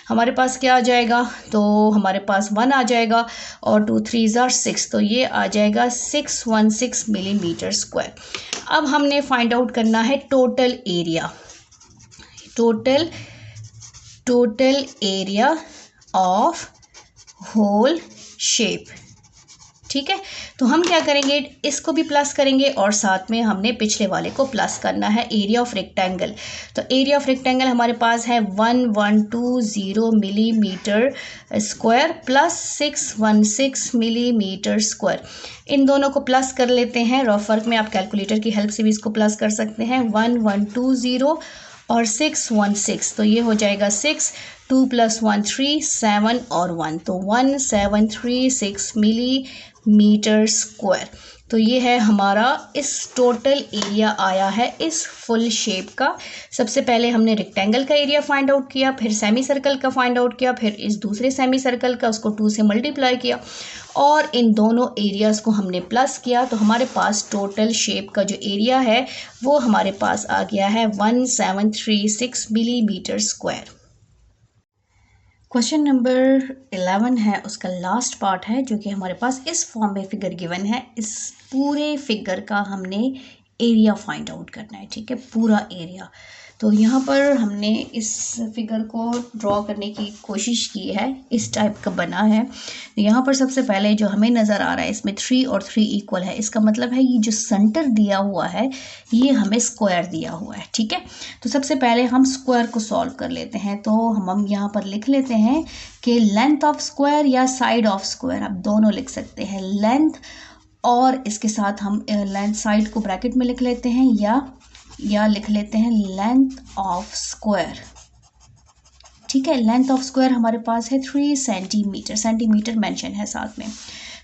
हमारे पास क्या आ जाएगा, तो हमारे पास 1 आ जाएगा और 2 3s are 6, तो ये आ जाएगा 616 मिलीमीटर स्क्वायर। अब हमने फाइंड आउट करना है total area, total area of whole shape, ठीक है। तो हम क्या करेंगे, इसको भी प्लस करेंगे और साथ में हमने पिछले वाले को प्लस करना है, एरिया ऑफ रेक्टेंगल। तो एरिया ऑफ रेक्टेंगल हमारे पास है 1120 millimetre square plus 616 millimetre square. इन दोनों को प्लस कर लेते हैं, रफ वर्क में आप कैलकुलेटर की हेल्प से भी इसको प्लस कर सकते हैं, 1120 और 616, तो ये हो जाएगा 6, 2 + 1 3, 7 और 1, तो 1736 मिलीमीटर स्क्वायर। तो ये है हमारा इस टोटल एरिया आया है इस फुल शेप का। सबसे पहले हमने रेक्टेंगल का एरिया फाइंड आउट किया, फिर सेमी सर्कल का फाइंड आउट किया, फिर इस दूसरे सेमी सर्कल का उसको 2 से मल्टीप्लाई किया और इन दोनों एरियाज़ को हमने प्लस किया, तो हमारे पास टोटल शेप का जो एरिया है वो हमारे पास आ गया है 1736 मिलीमीटर स्क्वायर। क्वेश्चन नंबर 11 है, उसका लास्ट पार्ट है जो कि हमारे पास इस फॉर्म में फिगर गिवन है। इस पूरे फिगर का हमने एरिया फाइंड आउट करना है, ठीक है, पूरा एरिया। तो यहाँ पर हमने इस फिगर को ड्रॉ करने की कोशिश की है, इस टाइप का बना है। तो यहाँ पर सबसे पहले जो हमें नज़र आ रहा है इसमें 3 और 3 इक्वल है, इसका मतलब है ये जो सेंटर दिया हुआ है ये हमें स्क्वायर दिया हुआ है, ठीक है। तो सबसे पहले हम स्क्वायर को सॉल्व कर लेते हैं, तो हम यहाँ पर लिख लेते हैं कि लेंथ ऑफ स्क्वायर या साइड ऑफ स्क्वायर, आप दोनों लिख सकते हैं, लेंथ और इसके साथ हम लेंथ साइड को ब्रैकेट में लिख लेते हैं या लिख लेते हैं लेंथ ऑफ स्क्वायर, ठीक है। लेंथ ऑफ स्क्वायर हमारे पास है 3 सेंटीमीटर, सेंटीमीटर मेंशन है साथ में।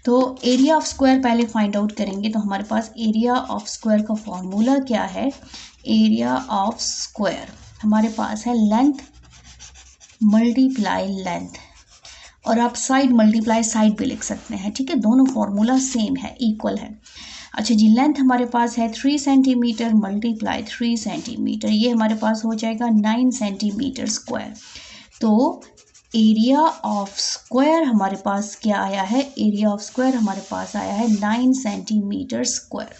तो एरिया ऑफ स्क्वायर पहले फाइंड आउट करेंगे, तो हमारे पास एरिया ऑफ स्क्वायर का फॉर्मूला क्या है, एरिया ऑफ स्क्वायर हमारे पास है लेंथ मल्टीप्लाई लेंथ, और आप साइड मल्टीप्लाई साइड भी लिख सकते हैं, ठीक है, दोनों फॉर्मूला सेम है, इक्वल है। अच्छा जी, लेंथ हमारे पास है 3 सेंटीमीटर मल्टीप्लाई 3 सेंटीमीटर, ये हमारे पास हो जाएगा 9 सेंटीमीटर स्क्वायर। तो एरिया ऑफ स्क्वायर हमारे पास क्या आया है, एरिया ऑफ स्क्वायर हमारे पास आया है 9 सेंटीमीटर स्क्वायर।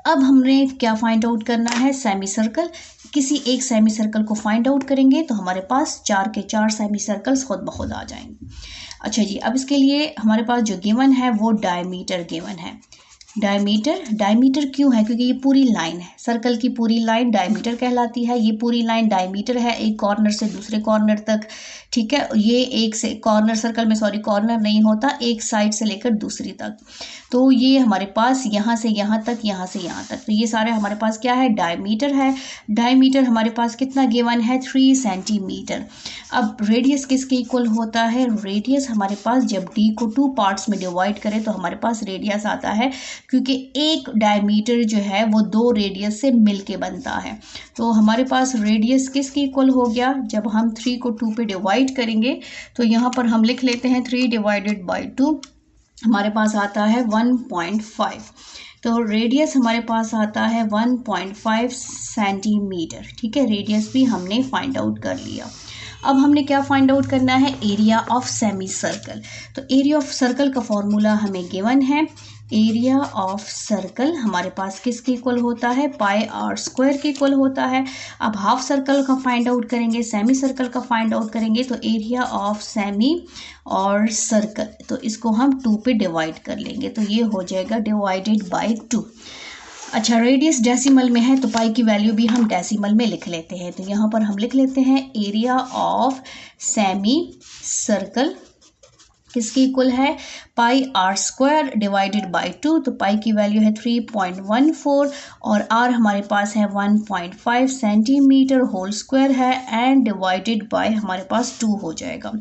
अब हमने क्या फाइंड आउट करना है, सेमी सर्कल। किसी एक सेमी सर्कल को फाइंड आउट करेंगे तो हमारे पास 4 के 4 सेमी सर्कल्स खुद ब खुद आ जाएंगे। अच्छा जी, अब इसके लिए हमारे पास जो गिवन है वो डायमीटर गिवन है। डायमीटर क्यों है, क्योंकि ये पूरी लाइन है, सर्कल की पूरी लाइन डायमीटर कहलाती है। ये पूरी लाइन डायमीटर है एक कॉर्नर से दूसरे कॉर्नर तक, ठीक है। ये एक से कॉर्नर सर्कल में कॉर्नर नहीं होता, एक साइड से लेकर दूसरी तक। तो ये हमारे पास यहाँ से यहाँ तक, यहाँ से यहाँ तक, तो ये सारे हमारे पास क्या है, डायमीटर है। डायमीटर हमारे पास कितना गिवन है, 3 सेंटीमीटर। अब रेडियस किसके इक्वल होता है, रेडियस हमारे पास जब डी को 2 पार्ट्स में डिवाइड करें तो हमारे पास रेडियस आता है, क्योंकि एक डायमीटर जो है वो 2 रेडियस से मिलके बनता है। तो हमारे पास रेडियस किसके इक्वल हो गया, जब हम 3 को 2 पे डिवाइड करेंगे तो यहाँ पर हम लिख लेते हैं 3 डिवाइडेड बाई 2, हमारे पास आता है 1.5। तो रेडियस हमारे पास आता है 1.5 सेंटीमीटर। ठीक है, रेडियस भी हमने फाइंड आउट कर लिया। अब हमने क्या फाइंड आउट करना है, एरिया ऑफ सेमी सर्कल। तो एरिया ऑफ सर्कल का फॉर्मूला हमें गिवन है। एरिया ऑफ सर्कल हमारे पास किसके इक्वल होता है, पाई आर स्क्वायर के इक्वल होता है। अब हाफ सर्कल का फाइंड आउट करेंगे, सेमी सर्कल का फाइंड आउट करेंगे, तो एरिया ऑफ सेमी और सर्कल, तो इसको हम 2 पे डिवाइड कर लेंगे, तो ये हो जाएगा डिवाइडेड बाय 2। अच्छा, रेडियस डेसिमल में है तो पाई की वैल्यू भी हम डेसिमल में लिख लेते हैं। तो यहाँ पर हम लिख लेते हैं एरिया ऑफ सेमी सर्कल किसके इक्वल है, pi are square divided by 2। तो पाई की वैल्यू है 3.14 और आर हमारे पास है 1.5 सेंटीमीटर होल स्क्वायर है, एंड डिवाइडेड बाय हमारे पास 2 हो जाएगा।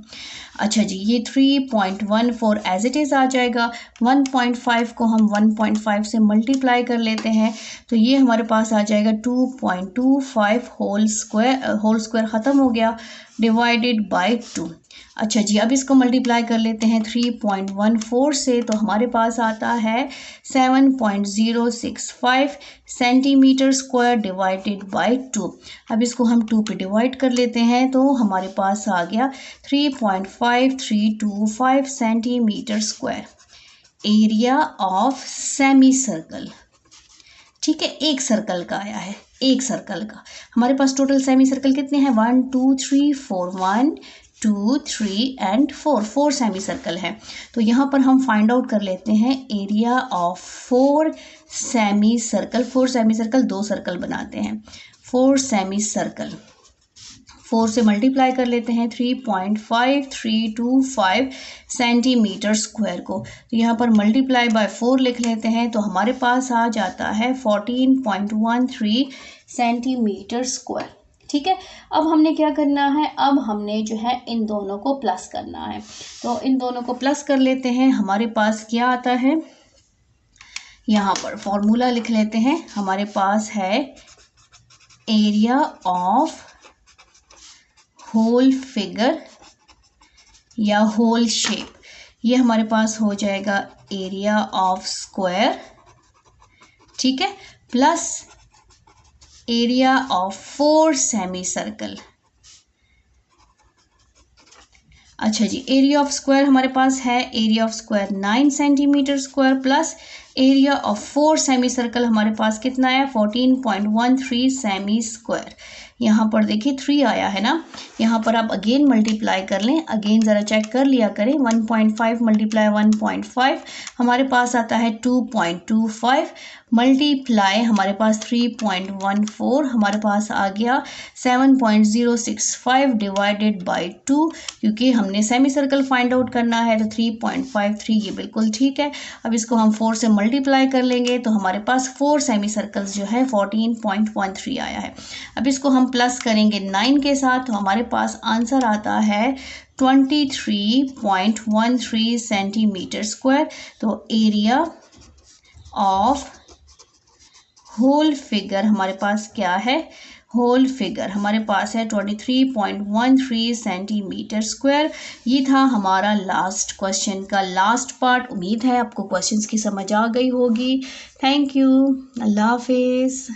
अच्छा जी, ये 3.14 एज इट इज़ आ जाएगा। 1.5 को हम 1.5 से मल्टीप्लाई कर लेते हैं, तो ये हमारे पास आ जाएगा 2.25 होल स्क्वायर ख़त्म हो गया, डिवाइडेड बाय 2। अच्छा जी, अब इसको मल्टीप्लाई कर लेते हैं 3.14 से, तो हमारे पास आता है 7.065 सेंटीमीटर स्क्वायर डिवाइडेड बाय 2। अब इसको हम 2 पे डिवाइड कर लेते हैं, तो हमारे पास आ गया 3.5325 centimetre square, area of semi circle. ठीक है, एक सर्कल का आया है, एक सर्कल का। हमारे पास टोटल सेमी सर्कल कितने हैं, 1 2 3 4, 1 2 3 एंड 4 सेमी सर्कल है। तो यहाँ पर हम फाइंड आउट कर लेते हैं area of 4 semi circle. 4 semi circle 2 circle बनाते हैं, 4 सेमी सर्कल 4 से मल्टीप्लाई कर लेते हैं 3.5325 सेंटीमीटर स्क्वायर को। तो यहाँ पर मल्टीप्लाई बाय 4 लिख लेते हैं, तो हमारे पास आ जाता है 14.13 सेंटीमीटर स्क्वायर। ठीक है, अब हमने क्या करना है, अब हमने जो है इन दोनों को प्लस करना है। तो इन दोनों को प्लस कर लेते हैं, हमारे पास क्या आता है, यहाँ पर फॉर्मूला लिख लेते हैं। हमारे पास है एरिया ऑफ होल फिगर या होल शेप, ये हमारे पास हो जाएगा एरिया ऑफ स्क्वायर, ठीक है, plus area of 4 semi circle. अच्छा जी, एरिया ऑफ स्क्वायर हमारे पास है, area of square 9 centimeter square, plus area of 4 semi circle हमारे पास कितना है, 14.13 सेमी स्क्वायर। यहाँ पर देखिए 3 आया है ना, यहाँ पर आप अगेन मल्टीप्लाई कर लें, अगेन ज़रा चेक कर लिया करें। 1.5 मल्टीप्लाई 1.5 हमारे पास आता है 2.25, मल्टीप्लाई हमारे पास 3.14 हमारे पास आ गया 7.065 डिवाइडेड बाई 2, क्योंकि हमने सेमी सर्कल फाइंड आउट करना है तो 3.53 ये बिल्कुल ठीक है। अब इसको हम 4 से मल्टीप्लाई कर लेंगे तो हमारे पास 4 सेमी सर्कल्स जो है 14.13 आया है। अब इसको हम प्लस करेंगे 9 के साथ, तो हमारे पास आंसर आता है 23.13 सेंटीमीटर स्क्वायर। तो एरिया ऑफ होल फिगर हमारे पास क्या है, होल फिगर हमारे पास है 23.13 सेंटीमीटर स्क्वायर। ये था हमारा लास्ट क्वेश्चन का लास्ट पार्ट। उम्मीद है आपको क्वेश्चंस की समझ आ गई होगी। थैंक यू, अल्लाह हाफिज़।